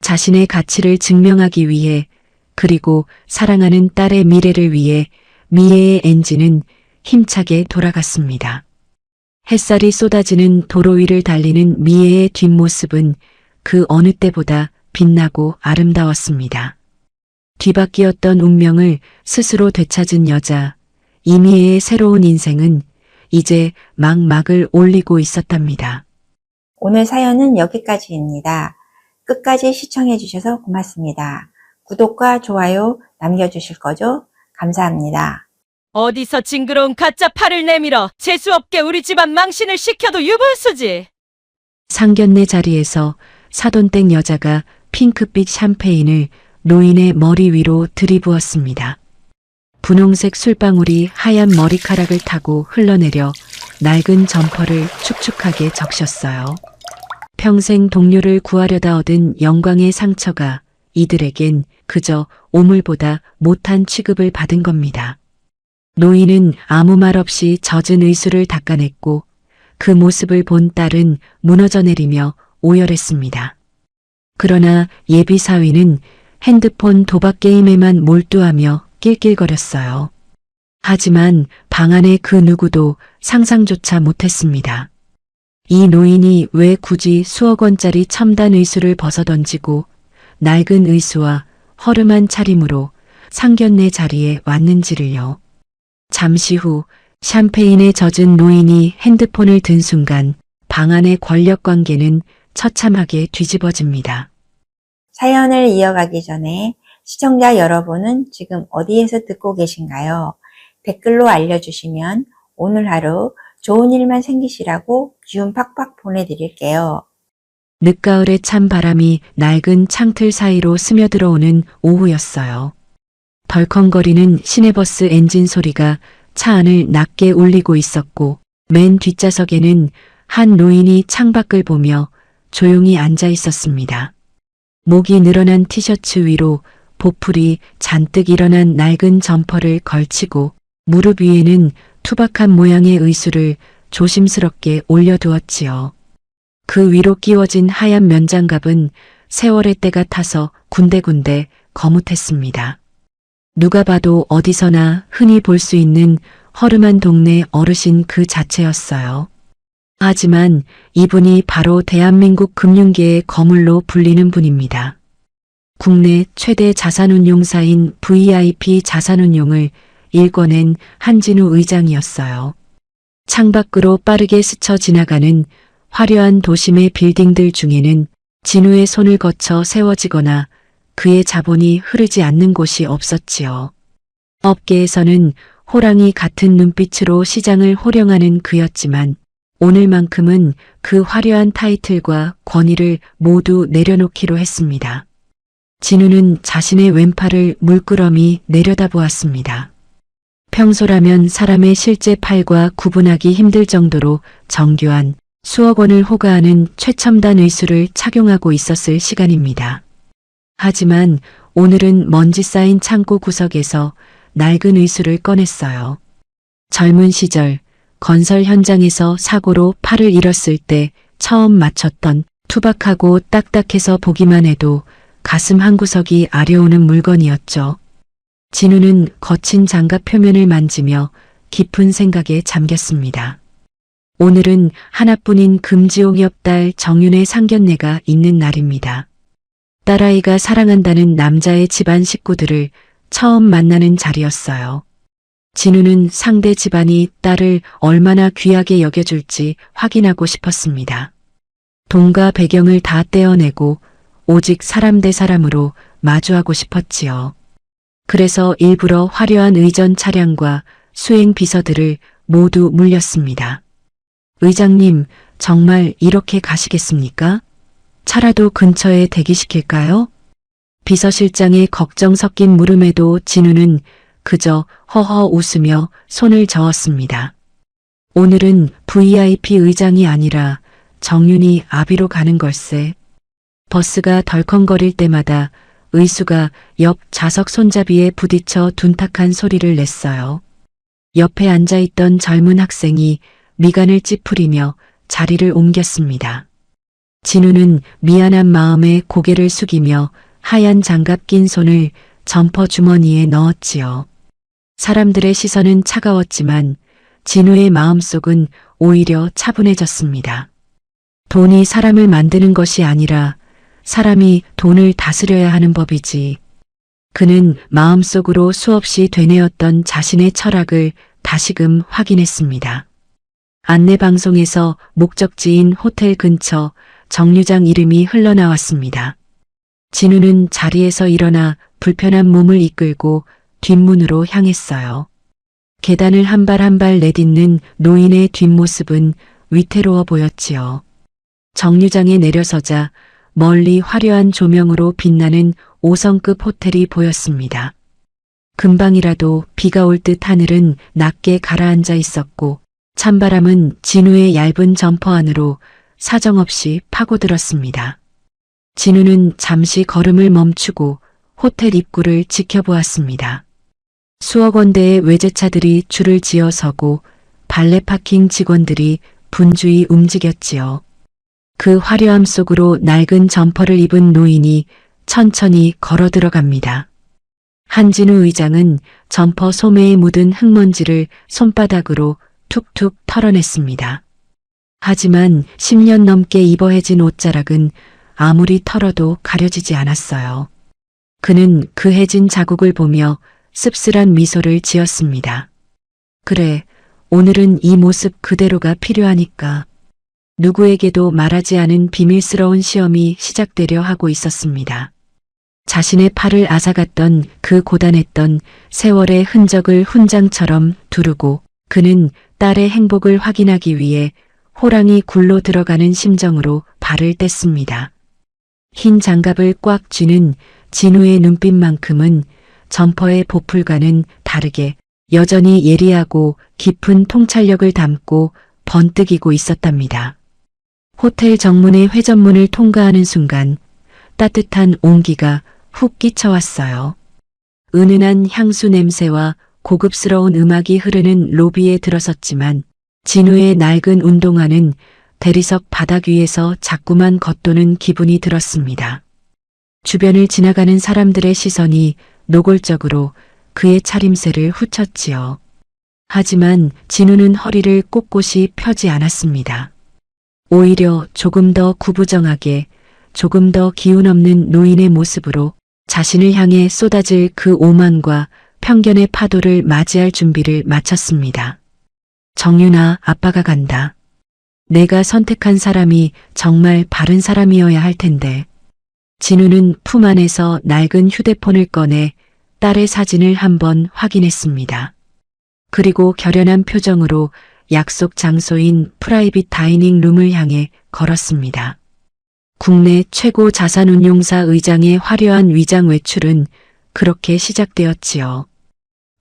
자신의 가치를 증명하기 위해 그리고 사랑하는 딸의 미래를 위해 미애의 엔진은 힘차게 돌아갔습니다. 햇살이 쏟아지는 도로 위를 달리는 미애의 뒷모습은 그 어느 때보다 빛나고 아름다웠습니다. 뒤바뀌었던 운명을 스스로 되찾은 여자, 이미애의 새로운 인생은 이제 막을 올리고 있었답니다. 오늘 사연은 여기까지입니다. 끝까지 시청해 주셔서 고맙습니다. 구독과 좋아요 남겨주실 거죠? 감사합니다. 어디서 징그러운 가짜 팔을 내밀어 재수없게 우리 집안 망신을 시켜도 유분수지. 상견례 자리에서 사돈댁 여자가 핑크빛 샴페인을 노인의 머리 위로 들이부었습니다. 분홍색 술방울이 하얀 머리카락을 타고 흘러내려 낡은 점퍼를 축축하게 적셨어요. 평생 동료를 구하려다 얻은 영광의 상처가 이들에겐 그저 오물보다 못한 취급을 받은 겁니다. 노인은 아무 말 없이 젖은 의수를 닦아냈고 그 모습을 본 딸은 무너져 내리며 오열했습니다. 그러나 예비 사위는 핸드폰 도박 게임에만 몰두하며 낄낄거렸어요. 하지만 방 안의 그 누구도 상상조차 못했습니다. 이 노인이 왜 굳이 수억 원짜리 첨단 의수를 벗어던지고 낡은 의수와 허름한 차림으로 상견례 자리에 왔는지를요. 잠시 후 샴페인에 젖은 노인이 핸드폰을 든 순간 방 안의 권력관계는 처참하게 뒤집어집니다. 사연을 이어가기 전에 시청자 여러분은 지금 어디에서 듣고 계신가요? 댓글로 알려주시면 오늘 하루 좋은 일만 생기시라고 기운 팍팍 보내드릴게요. 늦가을에 찬 바람이 낡은 창틀 사이로 스며들어오는 오후였어요. 덜컹거리는 시내버스 엔진 소리가 차 안을 낮게 울리고 있었고 맨 뒷좌석에는 한 노인이 창밖을 보며 조용히 앉아 있었습니다. 목이 늘어난 티셔츠 위로 보풀이 잔뜩 일어난 낡은 점퍼를 걸치고 무릎 위에는 투박한 모양의 의수를 조심스럽게 올려두었지요. 그 위로 끼워진 하얀 면장갑은 세월의 때가 타서 군데군데 거뭇했습니다. 누가 봐도 어디서나 흔히 볼 수 있는 허름한 동네 어르신 그 자체였어요. 하지만 이분이 바로 대한민국 금융계의 거물로 불리는 분입니다. 국내 최대 자산운용사인 VIP 자산운용을 일궈낸 한진우 의장이었어요. 창밖으로 빠르게 스쳐 지나가는 화려한 도심의 빌딩들 중에는 진우의 손을 거쳐 세워지거나 그의 자본이 흐르지 않는 곳이 없었지요. 업계에서는 호랑이 같은 눈빛으로 시장을 호령하는 그였지만 오늘만큼은 그 화려한 타이틀과 권위를 모두 내려놓기로 했습니다. 진우는 자신의 왼팔을 물끄러미 내려다보았습니다. 평소라면 사람의 실제 팔과 구분하기 힘들 정도로 정교한 수억 원을 호가하는 최첨단 의수를 착용하고 있었을 시간입니다. 하지만 오늘은 먼지 쌓인 창고 구석에서 낡은 의수를 꺼냈어요. 젊은 시절 건설 현장에서 사고로 팔을 잃었을 때 처음 맞췄던 투박하고 딱딱해서 보기만 해도 가슴 한구석이 아려오는 물건이었죠. 진우는 거친 장갑 표면을 만지며 깊은 생각에 잠겼습니다. 오늘은 하나뿐인 금지옥 딸 정윤의 상견례가 있는 날입니다. 딸아이가 사랑한다는 남자의 집안 식구들을 처음 만나는 자리였어요. 진우는 상대 집안이 딸을 얼마나 귀하게 여겨줄지 확인하고 싶었습니다. 돈과 배경을 다 떼어내고 오직 사람 대 사람으로 마주하고 싶었지요. 그래서 일부러 화려한 의전 차량과 수행 비서들을 모두 물렸습니다. 의장님, 정말 이렇게 가시겠습니까? 차라도 근처에 대기시킬까요? 비서실장의 걱정 섞인 물음에도 진우는 그저 허허 웃으며 손을 저었습니다. 오늘은 VIP 의장이 아니라 정윤이 아비로 가는 걸세. 버스가 덜컹거릴 때마다 의수가 옆 좌석 손잡이에 부딪혀 둔탁한 소리를 냈어요. 옆에 앉아있던 젊은 학생이 미간을 찌푸리며 자리를 옮겼습니다. 진우는 미안한 마음에 고개를 숙이며 하얀 장갑 낀 손을 점퍼 주머니에 넣었지요. 사람들의 시선은 차가웠지만 진우의 마음속은 오히려 차분해졌습니다. 돈이 사람을 만드는 것이 아니라 사람이 돈을 다스려야 하는 법이지. 그는 마음속으로 수없이 되뇌었던 자신의 철학을 다시금 확인했습니다. 안내방송에서 목적지인 호텔 근처 정류장 이름이 흘러나왔습니다. 진우는 자리에서 일어나 불편한 몸을 이끌고 뒷문으로 향했어요. 계단을 한 발 한 발 내딛는 노인의 뒷모습은 위태로워 보였지요. 정류장에 내려서자 멀리 화려한 조명으로 빛나는 5성급 호텔이 보였습니다. 금방이라도 비가 올 듯 하늘은 낮게 가라앉아 있었고 찬바람은 진우의 얇은 점퍼 안으로 사정없이 파고들었습니다. 진우는 잠시 걸음을 멈추고 호텔 입구를 지켜보았습니다. 수억 원대의 외제차들이 줄을 지어 서고 발레 파킹 직원들이 분주히 움직였지요. 그 화려함 속으로 낡은 점퍼를 입은 노인이 천천히 걸어 들어갑니다. 한진우 의장은 점퍼 소매에 묻은 흙먼지를 손바닥으로 툭툭 털어냈습니다. 하지만 10년 넘게 입어해진 옷자락은 아무리 털어도 가려지지 않았어요. 그는 그 해진 자국을 보며 씁쓸한 미소를 지었습니다. 그래, 오늘은 이 모습 그대로가 필요하니까. 누구에게도 말하지 않은 비밀스러운 시험이 시작되려 하고 있었습니다. 자신의 팔을 앗아갔던 그 고단했던 세월의 흔적을 훈장처럼 두르고 그는 딸의 행복을 확인하기 위해 호랑이 굴로 들어가는 심정으로 발을 뗐습니다. 흰 장갑을 꽉 쥐는 진우의 눈빛만큼은 점퍼의 보풀과는 다르게 여전히 예리하고 깊은 통찰력을 담고 번뜩이고 있었답니다. 호텔 정문의 회전문을 통과하는 순간 따뜻한 온기가 훅 끼쳐왔어요. 은은한 향수 냄새와 고급스러운 음악이 흐르는 로비에 들어섰지만 진우의 낡은 운동화는 대리석 바닥 위에서 자꾸만 겉도는 기분이 들었습니다. 주변을 지나가는 사람들의 시선이 노골적으로 그의 차림새를 훑었지요. 하지만 진우는 허리를 꼿꼿이 펴지 않았습니다. 오히려 조금 더 구부정하게, 조금 더 기운 없는 노인의 모습으로 자신을 향해 쏟아질 그 오만과 편견의 파도를 맞이할 준비를 마쳤습니다. 정윤아, 아빠가 간다. 내가 선택한 사람이 정말 바른 사람이어야 할 텐데. 진우는 품 안에서 낡은 휴대폰을 꺼내 딸의 사진을 한번 확인했습니다. 그리고 결연한 표정으로 약속 장소인 프라이빗 다이닝 룸을 향해 걸었습니다. 국내 최고 자산운용사 의장의 화려한 위장 외출은 그렇게 시작되었지요.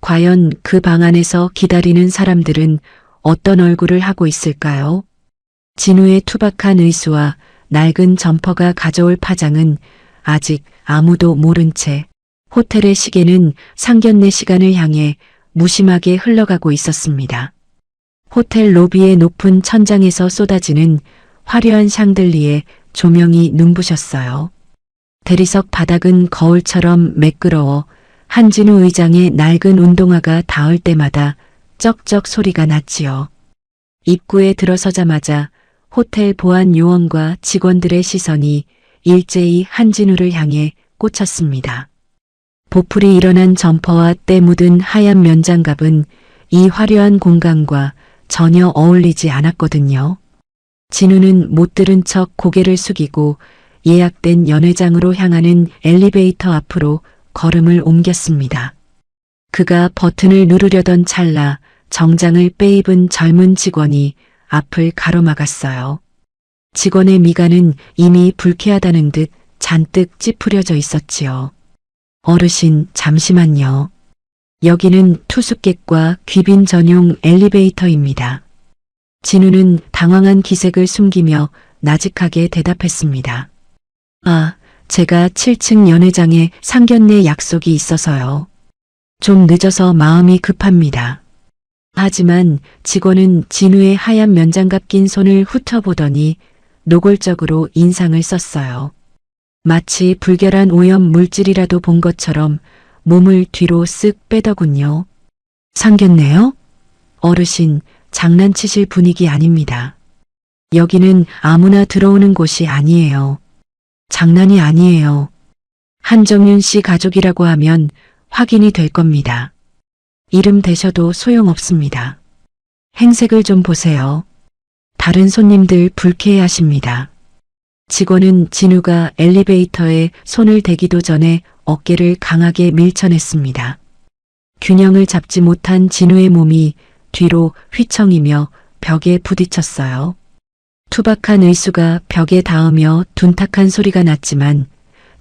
과연 그 방 안에서 기다리는 사람들은 어떤 얼굴을 하고 있을까요? 진우의 투박한 의수와 낡은 점퍼가 가져올 파장은 아직 아무도 모른 채 호텔의 시계는 상견례 시간을 향해 무심하게 흘러가고 있었습니다. 호텔 로비의 높은 천장에서 쏟아지는 화려한 샹들리에 조명이 눈부셨어요. 대리석 바닥은 거울처럼 매끄러워 한진우 의장의 낡은 운동화가 닿을 때마다 쩍쩍 소리가 났지요. 입구에 들어서자마자 호텔 보안 요원과 직원들의 시선이 일제히 한진우를 향해 꽂혔습니다. 보풀이 일어난 점퍼와 때 묻은 하얀 면장갑은 이 화려한 공간과 전혀 어울리지 않았거든요. 진우는 못 들은 척 고개를 숙이고 예약된 연회장으로 향하는 엘리베이터 앞으로 걸음을 옮겼습니다. 그가 버튼을 누르려던 찰나 정장을 빼입은 젊은 직원이 앞을 가로막았어요. 직원의 미간은 이미 불쾌하다는 듯 잔뜩 찌푸려져 있었지요. 어르신, 잠시만요. 여기는 투숙객과 귀빈 전용 엘리베이터입니다. 진우는 당황한 기색을 숨기며 나직하게 대답했습니다. 아, 제가 7층 연회장에 상견례 약속이 있어서요. 좀 늦어서 마음이 급합니다. 하지만 직원은 진우의 하얀 면장갑 낀 손을 훑어보더니 노골적으로 인상을 썼어요. 마치 불결한 오염 물질이라도 본 것처럼 몸을 뒤로 쓱 빼더군요. 상견례요? 어르신, 장난치실 분위기 아닙니다. 여기는 아무나 들어오는 곳이 아니에요. 장난이 아니에요. 한정윤 씨 가족이라고 하면 확인이 될 겁니다. 이름 대셔도 소용없습니다. 행색을 좀 보세요. 다른 손님들 불쾌해하십니다. 직원은 진우가 엘리베이터에 손을 대기도 전에 어깨를 강하게 밀쳐냈습니다. 균형을 잡지 못한 진우의 몸이 뒤로 휘청이며 벽에 부딪혔어요. 투박한 의수가 벽에 닿으며 둔탁한 소리가 났지만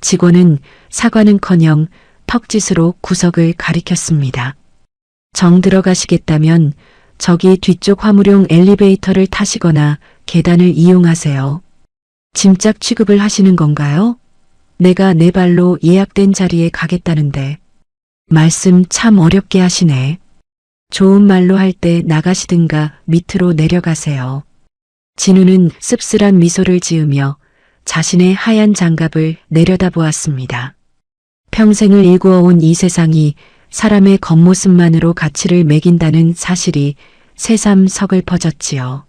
직원은 사과는커녕 턱짓으로 구석을 가리켰습니다. 정 들어가시겠다면 저기 뒤쪽 화물용 엘리베이터를 타시거나 계단을 이용하세요. 짐짝 취급을 하시는 건가요? 내가 내 발로 예약된 자리에 가겠다는데. 말씀 참 어렵게 하시네. 좋은 말로 할 때 나가시든가 밑으로 내려가세요. 진우는 씁쓸한 미소를 지으며 자신의 하얀 장갑을 내려다보았습니다. 평생을 일구어온 이 세상이 사람의 겉모습만으로 가치를 매긴다는 사실이 새삼 서글퍼졌지요.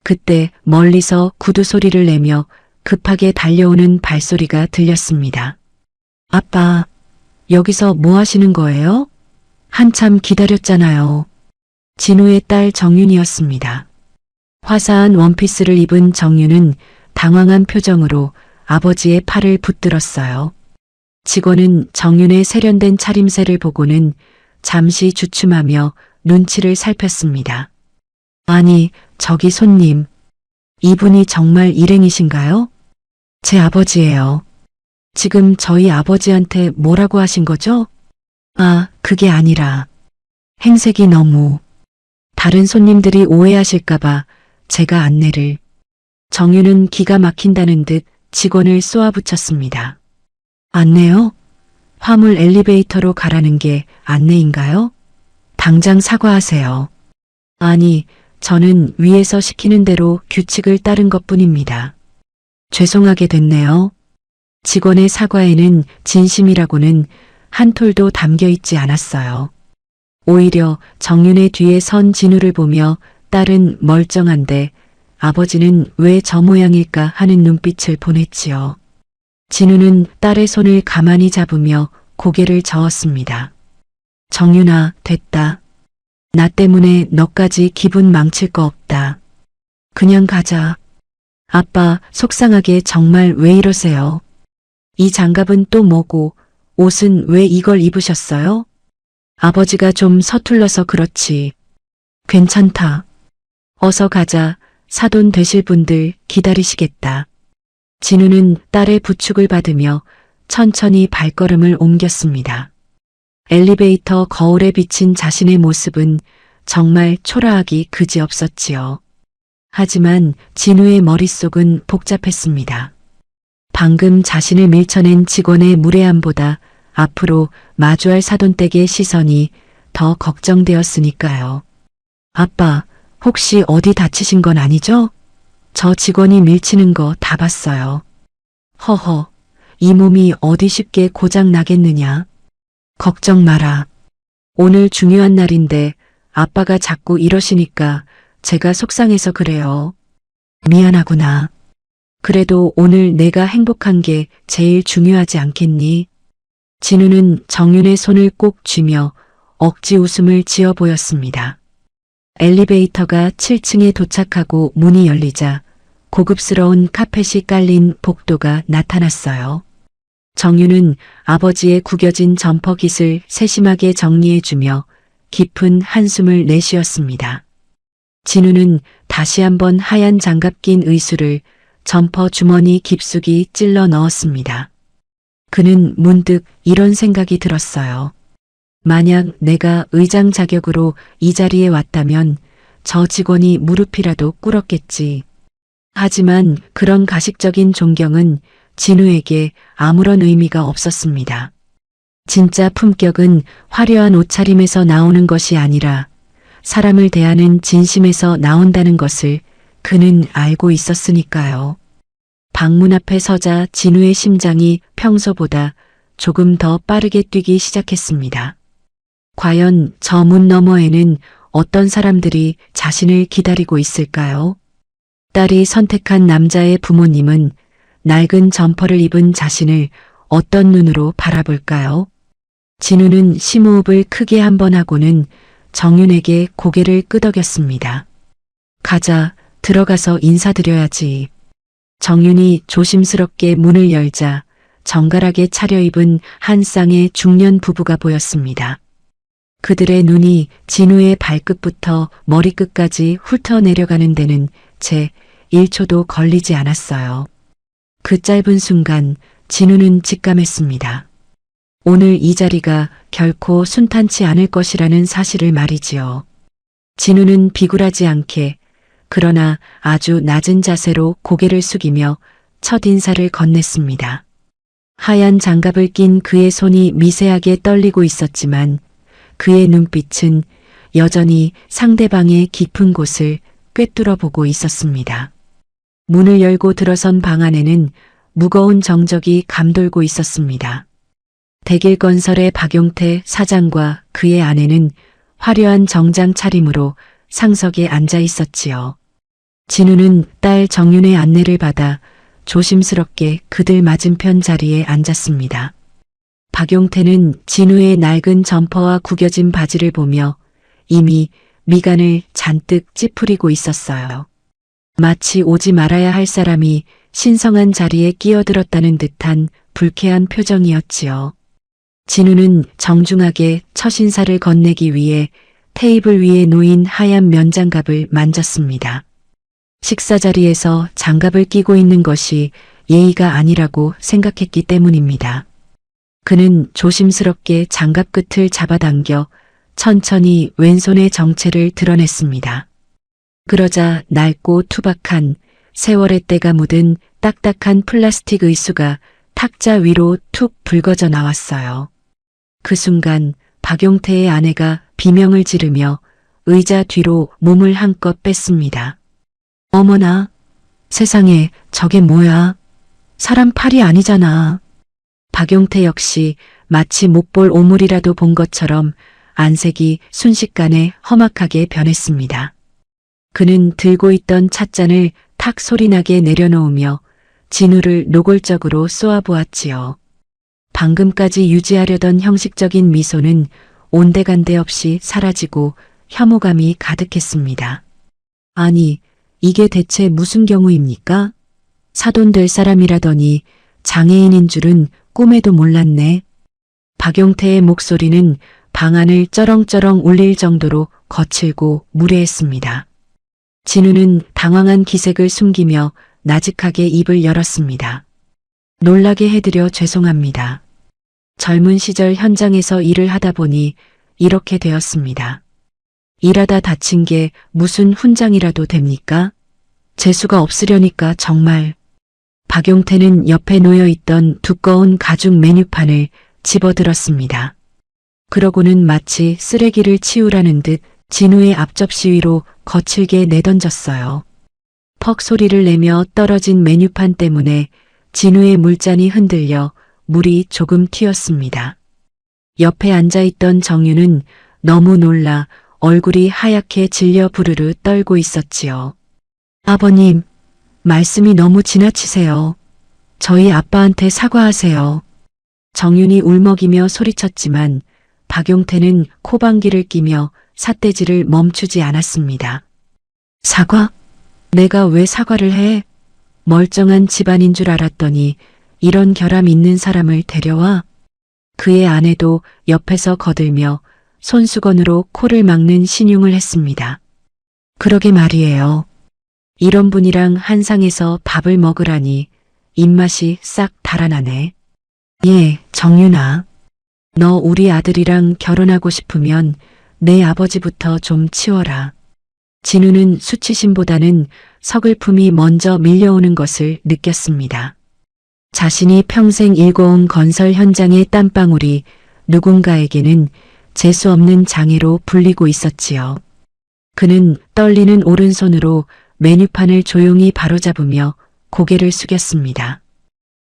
그때 멀리서 구두 소리를 내며 급하게 달려오는 발소리가 들렸습니다. 아빠, 여기서 뭐 하시는 거예요? 한참 기다렸잖아요. 진우의 딸 정윤이었습니다. 화사한 원피스를 입은 정윤은 당황한 표정으로 아버지의 팔을 붙들었어요. 직원은 정윤의 세련된 차림새를 보고는 잠시 주춤하며 눈치를 살폈습니다. 아니, 저기 손님. 이분이 정말 일행이신가요? 제 아버지예요. 지금 저희 아버지한테 뭐라고 하신 거죠? 아, 그게 아니라 행색이 너무 다른 손님들이 오해하실까봐 제가 안내를. 정윤은 기가 막힌다는 듯 직원을 쏘아붙였습니다. 안내요? 화물 엘리베이터로 가라는 게 안내인가요? 당장 사과하세요. 아니, 저는 위에서 시키는 대로 규칙을 따른 것뿐입니다. 죄송하게 됐네요. 직원의 사과에는 진심이라고는 한 톨도 담겨 있지 않았어요. 오히려 정윤의 뒤에 선 진우를 보며 딸은 멀쩡한데 아버지는 왜 저 모양일까 하는 눈빛을 보냈지요. 진우는 딸의 손을 가만히 잡으며 고개를 저었습니다. 정윤아, 됐다. 나 때문에 너까지 기분 망칠 거 없다. 그냥 가자. 아빠, 속상하게 정말 왜 이러세요? 이 장갑은 또 뭐고 옷은 왜 이걸 입으셨어요? 아버지가 좀 서툴러서 그렇지. 괜찮다. 어서 가자. 사돈 되실 분들 기다리시겠다. 진우는 딸의 부축을 받으며 천천히 발걸음을 옮겼습니다. 엘리베이터 거울에 비친 자신의 모습은 정말 초라하기 그지없었지요. 하지만 진우의 머릿속은 복잡했습니다. 방금 자신을 밀쳐낸 직원의 무례함보다 앞으로 마주할 사돈댁의 시선이 더 걱정되었으니까요. 아빠, 혹시 어디 다치신 건 아니죠? 저 직원이 밀치는 거 다 봤어요. 허허, 이 몸이 어디 쉽게 고장 나겠느냐. 걱정 마라. 오늘 중요한 날인데 아빠가 자꾸 이러시니까 제가 속상해서 그래요. 미안하구나. 그래도 오늘 내가 행복한 게 제일 중요하지 않겠니? 진우는 정윤의 손을 꼭 쥐며 억지 웃음을 지어 보였습니다. 엘리베이터가 7층에 도착하고 문이 열리자 고급스러운 카펫이 깔린 복도가 나타났어요. 정윤은 아버지의 구겨진 점퍼 깃을 세심하게 정리해주며 깊은 한숨을 내쉬었습니다. 진우는 다시 한번 하얀 장갑 낀 의수를 점퍼 주머니 깊숙이 찔러 넣었습니다. 그는 문득 이런 생각이 들었어요. 만약 내가 의장 자격으로 이 자리에 왔다면 저 직원이 무릎이라도 꿇었겠지. 하지만 그런 가식적인 존경은 진우에게 아무런 의미가 없었습니다. 진짜 품격은 화려한 옷차림에서 나오는 것이 아니라 사람을 대하는 진심에서 나온다는 것을 그는 알고 있었으니까요. 방문 앞에 서자 진우의 심장이 평소보다 조금 더 빠르게 뛰기 시작했습니다. 과연 저 문 너머에는 어떤 사람들이 자신을 기다리고 있을까요? 딸이 선택한 남자의 부모님은 낡은 점퍼를 입은 자신을 어떤 눈으로 바라볼까요? 진우는 심호흡을 크게 한 번 하고는 정윤에게 고개를 끄덕였습니다. 가자, 들어가서 인사드려야지. 정윤이 조심스럽게 문을 열자 정갈하게 차려입은 한 쌍의 중년 부부가 보였습니다. 그들의 눈이 진우의 발끝부터 머리끝까지 훑어 내려가는 데는 채 1초도 걸리지 않았어요. 그 짧은 순간 진우는 직감했습니다. 오늘 이 자리가 결코 순탄치 않을 것이라는 사실을 말이지요. 진우는 비굴하지 않게 그러나 아주 낮은 자세로 고개를 숙이며 첫 인사를 건넸습니다. 하얀 장갑을 낀 그의 손이 미세하게 떨리고 있었지만 그의 눈빛은 여전히 상대방의 깊은 곳을 꿰뚫어 보고 있었습니다. 문을 열고 들어선 방 안에는 무거운 정적이 감돌고 있었습니다. 대길건설의 박용태 사장과 그의 아내는 화려한 정장 차림으로 상석에 앉아 있었지요. 진우는 딸 정윤의 안내를 받아 조심스럽게 그들 맞은편 자리에 앉았습니다. 박용태는 진우의 낡은 점퍼와 구겨진 바지를 보며 이미 미간을 잔뜩 찌푸리고 있었어요. 마치 오지 말아야 할 사람이 신성한 자리에 끼어들었다는 듯한 불쾌한 표정이었지요. 진우는 정중하게 첫 인사를 건네기 위해 테이블 위에 놓인 하얀 면장갑을 만졌습니다. 식사 자리에서 장갑을 끼고 있는 것이 예의가 아니라고 생각했기 때문입니다. 그는 조심스럽게 장갑 끝을 잡아당겨 천천히 왼손의 정체를 드러냈습니다. 그러자 낡고 투박한 세월의 때가 묻은 딱딱한 플라스틱 의수가 탁자 위로 툭 붉어져 나왔어요. 그 순간 박용태의 아내가 비명을 지르며 의자 뒤로 몸을 한껏 뺐습니다. 어머나, 세상에 저게 뭐야? 사람 팔이 아니잖아. 박용태 역시 마치 못 볼 오물이라도 본 것처럼 안색이 순식간에 험악하게 변했습니다. 그는 들고 있던 찻잔을 탁 소리나게 내려놓으며 진우를 노골적으로 쏘아보았지요. 방금까지 유지하려던 형식적인 미소는 온데간데 없이 사라지고 혐오감이 가득했습니다. 아니, 이게 대체 무슨 경우입니까? 사돈 될 사람이라더니 장애인인 줄은 꿈에도 몰랐네. 박용태의 목소리는 방안을 쩌렁쩌렁 울릴 정도로 거칠고 무례했습니다. 진우는 당황한 기색을 숨기며 나직하게 입을 열었습니다. 놀라게 해드려 죄송합니다. 젊은 시절 현장에서 일을 하다 보니 이렇게 되었습니다. 일하다 다친 게 무슨 훈장이라도 됩니까? 재수가 없으려니까 정말. 박용태는 옆에 놓여있던 두꺼운 가죽 메뉴판을 집어들었습니다. 그러고는 마치 쓰레기를 치우라는 듯 진우의 앞접시 위로 거칠게 내던졌어요. 퍽 소리를 내며 떨어진 메뉴판 때문에 진우의 물잔이 흔들려 물이 조금 튀었습니다. 옆에 앉아있던 정유는 너무 놀라 얼굴이 하얗게 질려 부르르 떨고 있었지요. 아버님, 말씀이 너무 지나치세요. 저희 아빠한테 사과하세요. 정윤이 울먹이며 소리쳤지만 박용태는 코방귀를 끼며 삿대질을 멈추지 않았습니다. 사과? 내가 왜 사과를 해? 멀쩡한 집안인 줄 알았더니 이런 결함 있는 사람을 데려와? 그의 아내도 옆에서 거들며 손수건으로 코를 막는 신용을 했습니다. 그러게 말이에요. 이런 분이랑 한상에서 밥을 먹으라니 입맛이 싹 달아나네. 예, 정윤아. 너 우리 아들이랑 결혼하고 싶으면 내 아버지부터 좀 치워라. 진우는 수치심보다는 서글픔이 먼저 밀려오는 것을 느꼈습니다. 자신이 평생 일궈온 건설 현장의 땀방울이 누군가에게는 재수 없는 장애로 불리고 있었지요. 그는 떨리는 오른손으로 메뉴판을 조용히 바로잡으며 고개를 숙였습니다.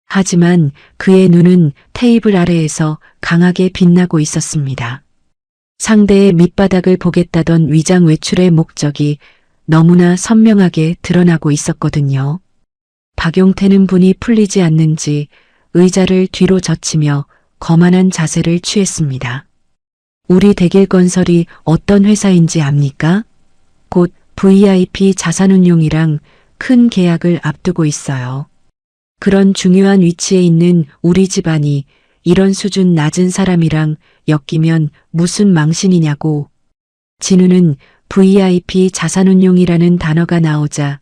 하지만 그의 눈은 테이블 아래에서 강하게 빛나고 있었습니다. 상대의 밑바닥을 보겠다던 위장 외출의 목적이 너무나 선명하게 드러나고 있었거든요. 박용태는 분이 풀리지 않는지 의자를 뒤로 젖히며 거만한 자세를 취했습니다. 우리 대길건설이 어떤 회사인지 압니까? 곧 VIP 자산운용이랑 큰 계약을 앞두고 있어요. 그런 중요한 위치에 있는 우리 집안이 이런 수준 낮은 사람이랑 엮이면 무슨 망신이냐고. 진우는 VIP 자산운용이라는 단어가 나오자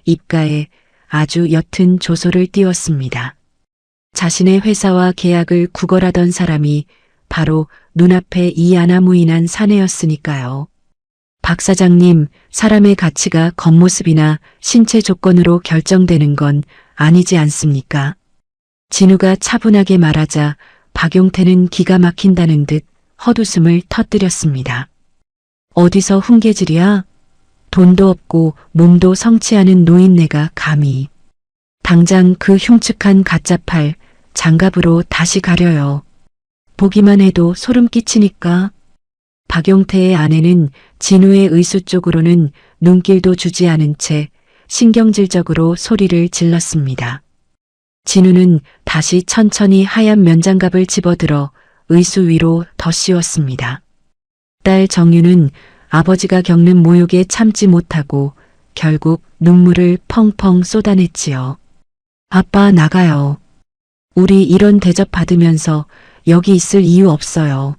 입가에 아주 옅은 조소를 띄웠습니다. 자신의 회사와 계약을 구걸하던 사람이 바로 눈앞에 이 아나무인한 사내였으니까요. 박 사장님, 사람의 가치가 겉모습이나 신체 조건으로 결정되는 건 아니지 않습니까? 진우가 차분하게 말하자 박용태는 기가 막힌다는 듯 헛웃음을 터뜨렸습니다. 어디서 훈계질이야? 돈도 없고 몸도 성취하는 노인네가 감히. 당장 그 흉측한 가짜 팔 장갑으로 다시 가려요. 보기만 해도 소름 끼치니까. 박용태의 아내는 진우의 의수 쪽으로는 눈길도 주지 않은 채 신경질적으로 소리를 질렀습니다. 진우는 다시 천천히 하얀 면장갑을 집어들어 의수 위로 더 씌웠습니다. 딸 정유는 아버지가 겪는 모욕에 참지 못하고 결국 눈물을 펑펑 쏟아냈지요. 아빠 나가요. 우리 이런 대접 받으면서 여기 있을 이유 없어요.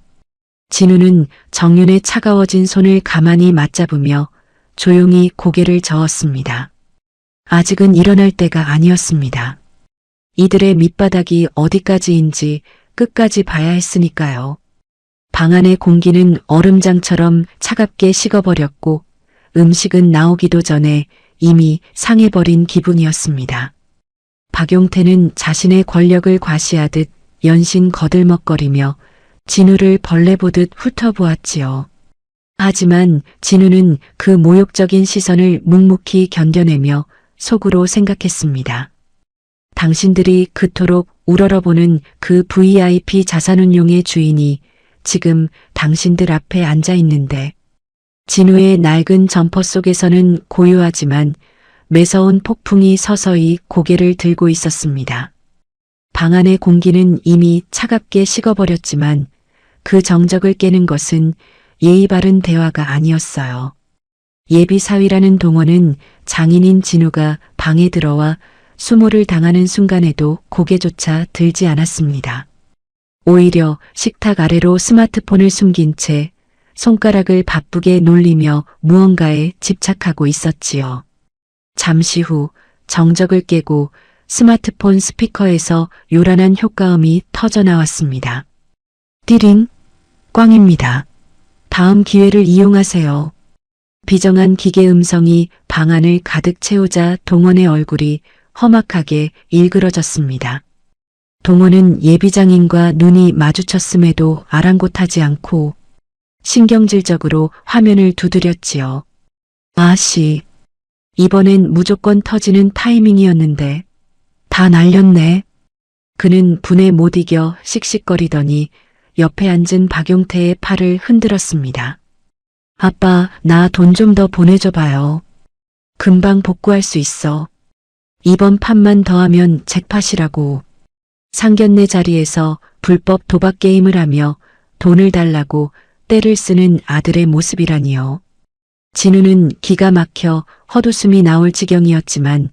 진우는 정윤의 차가워진 손을 가만히 맞잡으며 조용히 고개를 저었습니다. 아직은 일어날 때가 아니었습니다. 이들의 밑바닥이 어디까지인지 끝까지 봐야 했으니까요. 방 안의 공기는 얼음장처럼 차갑게 식어버렸고 음식은 나오기도 전에 이미 상해버린 기분이었습니다. 박용태는 자신의 권력을 과시하듯 연신 거들먹거리며 진우를 벌레 보듯 훑어보았지요. 하지만 진우는 그 모욕적인 시선을 묵묵히 견뎌내며 속으로 생각했습니다. 당신들이 그토록 우러러보는 그 VIP 자산운용의 주인이 지금 당신들 앞에 앉아 있는데 진우의 낡은 점퍼 속에서는 고요하지만 매서운 폭풍이 서서히 고개를 들고 있었습니다. 방 안의 공기는 이미 차갑게 식어버렸지만 그 정적을 깨는 것은 예의 바른 대화가 아니었어요. 예비사위라는 동원은 장인인 진우가 방에 들어와 수모를 당하는 순간에도 고개조차 들지 않았습니다. 오히려 식탁 아래로 스마트폰을 숨긴 채 손가락을 바쁘게 놀리며 무언가에 집착하고 있었지요. 잠시 후 정적을 깨고 스마트폰 스피커에서 요란한 효과음이 터져 나왔습니다. 띠링, 꽝입니다. 다음 기회를 이용하세요. 비정한 기계 음성이 방 안을 가득 채우자 동원의 얼굴이 험악하게 일그러졌습니다. 동원은 예비장인과 눈이 마주쳤음에도 아랑곳하지 않고 신경질적으로 화면을 두드렸지요. 아씨, 이번엔 무조건 터지는 타이밍이었는데 다 날렸네. 그는 분에 못 이겨 씩씩거리더니 옆에 앉은 박용태의 팔을 흔들었습니다. 아빠, 나 돈 좀 더 보내줘 봐요. 금방 복구할 수 있어. 이번 판만 더 하면 잭팟이라고. 상견례 자리에서 불법 도박 게임을 하며 돈을 달라고 떼를 쓰는 아들의 모습이라니요. 진우는 기가 막혀 헛웃음이 나올 지경이었지만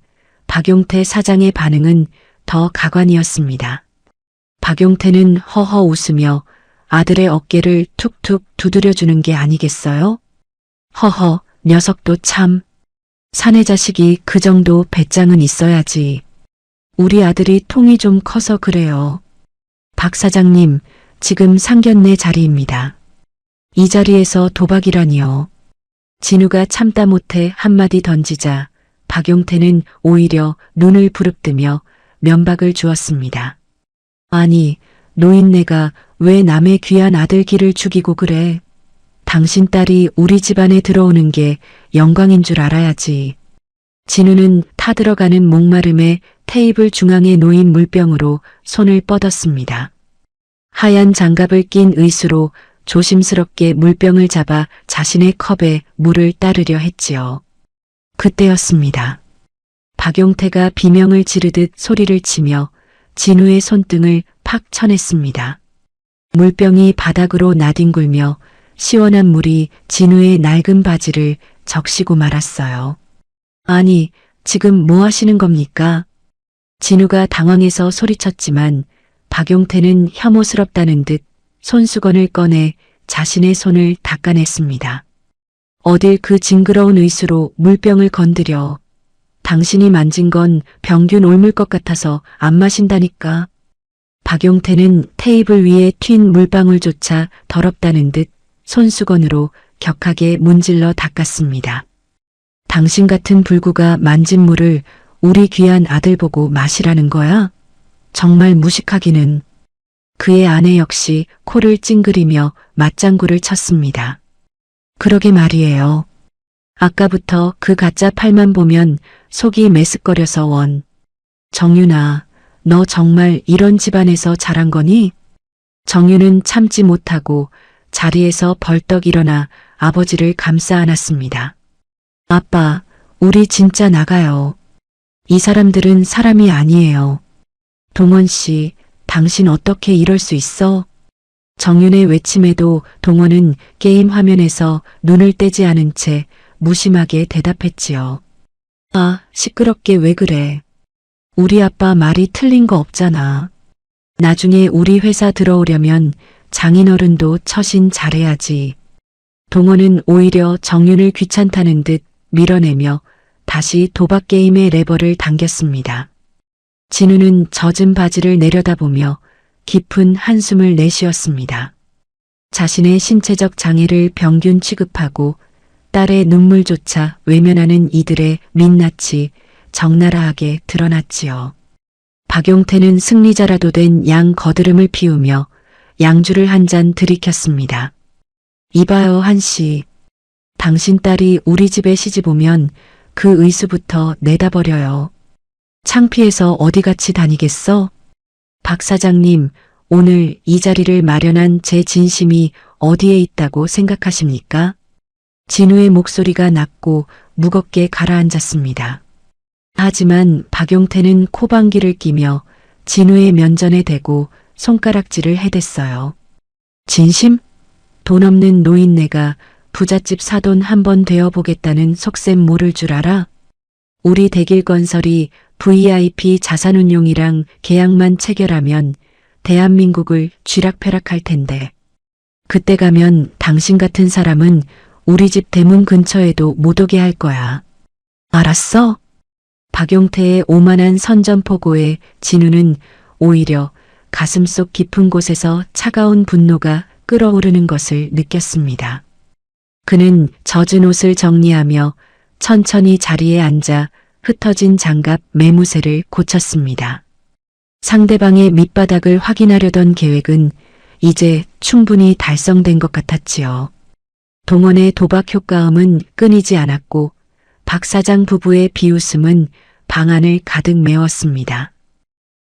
박용태 사장의 반응은 더 가관이었습니다. 박용태는 허허 웃으며 아들의 어깨를 툭툭 두드려주는 게 아니겠어요? 허허, 녀석도 참. 사내 자식이 그 정도 배짱은 있어야지. 우리 아들이 통이 좀 커서 그래요. 박 사장님, 지금 상견례 자리입니다. 이 자리에서 도박이라니요. 진우가 참다 못해 한마디 던지자 박용태는 오히려 눈을 부릅뜨며 면박을 주었습니다. 아니, 노인네가 왜 남의 귀한 아들 길을 죽이고 그래? 당신 딸이 우리 집안에 들어오는 게 영광인 줄 알아야지. 진우는 타들어가는 목마름에 테이블 중앙에 놓인 물병으로 손을 뻗었습니다. 하얀 장갑을 낀 의수로 조심스럽게 물병을 잡아 자신의 컵에 물을 따르려 했지요. 그때였습니다. 박용태가 비명을 지르듯 소리를 치며 진우의 손등을 팍 쳐냈습니다. 물병이 바닥으로 나뒹굴며 시원한 물이 진우의 낡은 바지를 적시고 말았어요. 아니, 지금 뭐 하시는 겁니까? 진우가 당황해서 소리쳤지만 박용태는 혐오스럽다는 듯 손수건을 꺼내 자신의 손을 닦아냈습니다. 어딜 그 징그러운 의수로 물병을 건드려. 당신이 만진 건 병균 옮을 것 같아서 안 마신다니까. 박용태는 테이블 위에 튄 물방울조차 더럽다는 듯 손수건으로 격하게 문질러 닦았습니다. 당신 같은 불구가 만진 물을 우리 귀한 아들 보고 마시라는 거야? 정말 무식하기는. 그의 아내 역시 코를 찡그리며 맞장구를 쳤습니다. 그러게 말이에요. 아까부터 그 가짜 팔만 보면 속이 메스꺼려서 원. 정윤아, 너 정말 이런 집안에서 자란 거니? 정윤은 참지 못하고 자리에서 벌떡 일어나 아버지를 감싸 안았습니다. 아빠, 우리 진짜 나가요. 이 사람들은 사람이 아니에요. 동원 씨, 당신 어떻게 이럴 수 있어? 정윤의 외침에도 동원은 게임 화면에서 눈을 떼지 않은 채 무심하게 대답했지요. 아, 시끄럽게 왜 그래? 우리 아빠 말이 틀린 거 없잖아. 나중에 우리 회사 들어오려면 장인어른도 처신 잘해야지. 동원은 오히려 정윤을 귀찮다는 듯 밀어내며 다시 도박 게임의 레버를 당겼습니다. 진우는 젖은 바지를 내려다보며 깊은 한숨을 내쉬었습니다. 자신의 신체적 장애를 병균 취급하고 딸의 눈물조차 외면하는 이들의 민낯이 적나라하게 드러났지요. 박용태는 승리자라도 된 양 거드름을 피우며 양주를 한 잔 들이켰습니다. 이봐요, 한씨. 당신 딸이 우리 집에 시집 오면 그 의수부터 내다버려요. 창피해서 어디 같이 다니겠어? 박 사장님, 오늘 이 자리를 마련한 제 진심이 어디에 있다고 생각하십니까? 진우의 목소리가 낮고 무겁게 가라앉았습니다. 하지만 박용태는 코방귀를 끼며 진우의 면전에 대고 손가락질을 해댔어요. 진심? 돈 없는 노인네가 부잣집 사돈 한번 되어보겠다는 속셈 모를 줄 알아? 우리 대길건설이 VIP 자산운용이랑 계약만 체결하면 대한민국을 쥐락펴락할 텐데. 그때 가면 당신 같은 사람은 우리 집 대문 근처에도 못 오게 할 거야. 알았어? 박용태의 오만한 선전포고에 진우는 오히려 가슴속 깊은 곳에서 차가운 분노가 끓어오르는 것을 느꼈습니다. 그는 젖은 옷을 정리하며 천천히 자리에 앉아 흩어진 장갑 매무새를 고쳤습니다. 상대방의 밑바닥을 확인하려던 계획은 이제 충분히 달성된 것 같았지요. 동원의 도박 효과음은 끊이지 않았고 박 사장 부부의 비웃음은 방안을 가득 메웠습니다.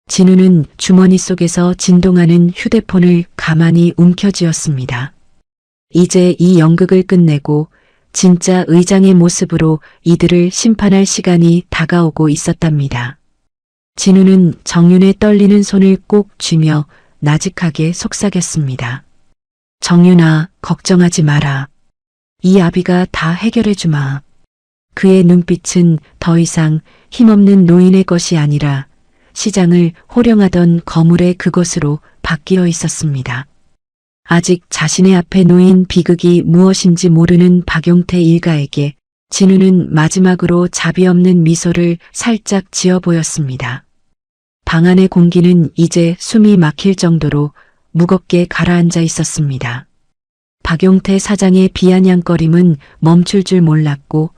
진우는 주머니 속에서 진동하는 휴대폰을 가만히 움켜쥐었습니다. 이제 이 연극을 끝내고 진짜 의장의 모습으로 이들을 심판할 시간이 다가오고 있었답니다. 진우는 정윤의 떨리는 손을 꼭 쥐며 나직하게 속삭였습니다. 정윤아, 걱정하지 마라. 이 아비가 다 해결해 주마. 그의 눈빛은 더 이상 힘없는 노인의 것이 아니라 시장을 호령하던 거물의 그것으로 바뀌어 있었습니다. 아직 자신의 앞에 놓인 비극이 무엇인지 모르는 박용태 일가에게 진우는 마지막으로 자비 없는 미소를 살짝 지어 보였습니다. 방 안의 공기는 이제 숨이 막힐 정도로 무겁게 가라앉아 있었습니다. 박용태 사장의 비아냥거림은 멈출 줄 몰랐고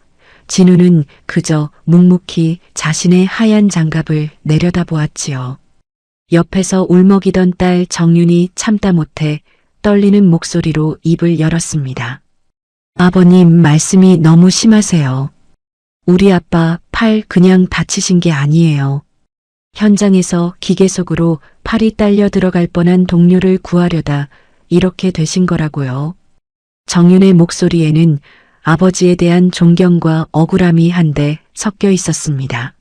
진우는 그저 묵묵히 자신의 하얀 장갑을 내려다보았지요. 옆에서 울먹이던 딸 정윤이 참다 못해 떨리는 목소리로 입을 열었습니다. 아버님, 말씀이 너무 심하세요. 우리 아빠 팔 그냥 다치신 게 아니에요. 현장에서 기계 속으로 팔이 딸려 들어갈 뻔한 동료를 구하려다 이렇게 되신 거라고요. 정윤의 목소리에는 아버지에 대한 존경과 억울함이 한데 섞여 있었습니다.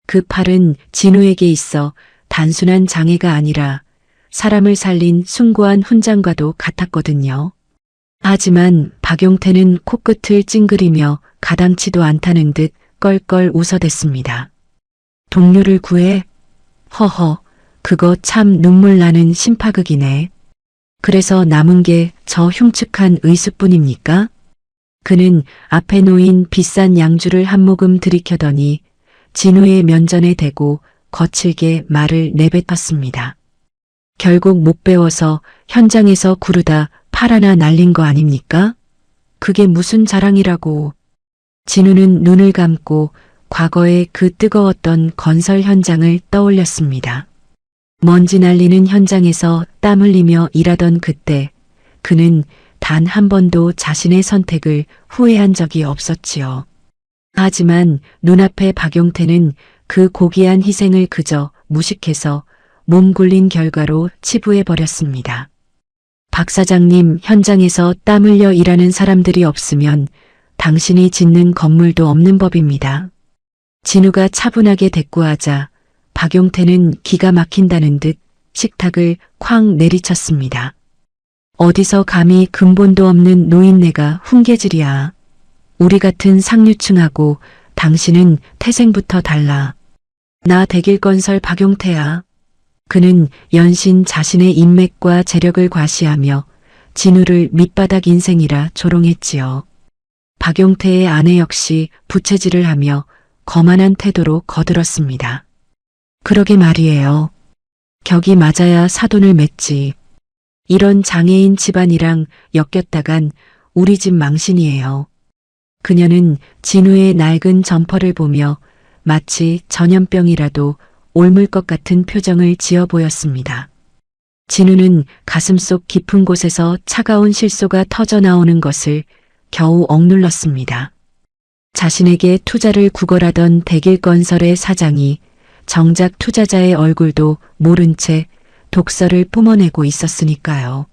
그 팔은 진우에게 있어 단순한 장애가 아니라 사람을 살린 숭고한 훈장과도 같았거든요. 하지만 박용태는 코끝을 찡그리며 가당치도 않다는 듯 껄껄 웃어댔습니다. 동료를 구해? 허허, 그거 참 눈물 나는 심파극이네. 그래서 남은 게 저 흉측한 의수뿐입니까? 그는 앞에 놓인 비싼 양주를 한 모금 들이켜더니 진우의 면전에 대고 거칠게 말을 내뱉었습니다. 결국 못 배워서 현장에서 구르다 팔 하나 날린 거 아닙니까? 그게 무슨 자랑이라고. 진우는 눈을 감고 과거의 그 뜨거웠던 건설 현장을 떠올렸습니다. 먼지 날리는 현장에서 땀 흘리며 일하던 그때 그는 단 한 번도 자신의 선택을 후회한 적이 없었지요. 하지만 눈앞에 박용태는 그 고귀한 희생을 그저 무식해서 몸 굴린 결과로 치부해버렸습니다. 박 사장님, 현장에서 땀 흘려 일하는 사람들이 없으면 당신이 짓는 건물도 없는 법입니다. 진우가 차분하게 대꾸하자 박용태는 기가 막힌다는 듯 식탁을 쾅 내리쳤습니다. 어디서 감히 근본도 없는 노인네가 훈계질이야. 우리 같은 상류층하고 당신은 태생부터 달라. 나 대길건설 박용태야. 그는 연신 자신의 인맥과 재력을 과시하며 진우를 밑바닥 인생이라 조롱했지요. 박용태의 아내 역시 부채질을 하며 거만한 태도로 거들었습니다. 그러게 말이에요. 격이 맞아야 사돈을 맺지. 이런 장애인 집안이랑 엮였다간 우리 집 망신이에요. 그녀는 진우의 낡은 점퍼를 보며 마치 전염병이라도 옮을 것 같은 표정을 지어 보였습니다. 진우는 가슴속 깊은 곳에서 차가운 실소가 터져 나오는 것을 겨우 억눌렀습니다. 자신에게 투자를 구걸하던 대길건설의 사장이 정작 투자자의 얼굴도 모른 채 독서를 뿜어내고 있었으니까요.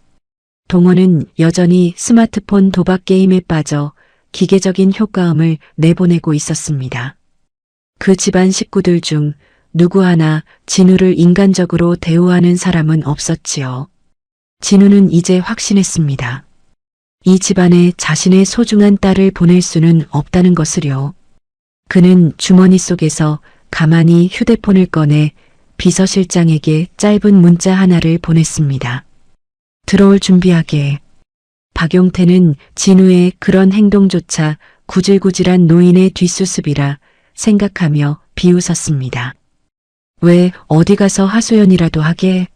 동호는 여전히 스마트폰 도박 게임에 빠져 기계적인 효과음을 내보내고 있었습니다. 그 집안 식구들 중 누구 하나 진우를 인간적으로 대우하는 사람은 없었지요. 진우는 이제 확신했습니다. 이 집안에 자신의 소중한 딸을 보낼 수는 없다는 것을요. 그는 주머니 속에서 가만히 휴대폰을 꺼내 비서실장에게 짧은 문자 하나를 보냈습니다. 들어올 준비하게. 박용태는 진우의 그런 행동조차 구질구질한 노인의 뒷수습이라 생각하며 비웃었습니다. 왜 어디 가서 하소연이라도 하게?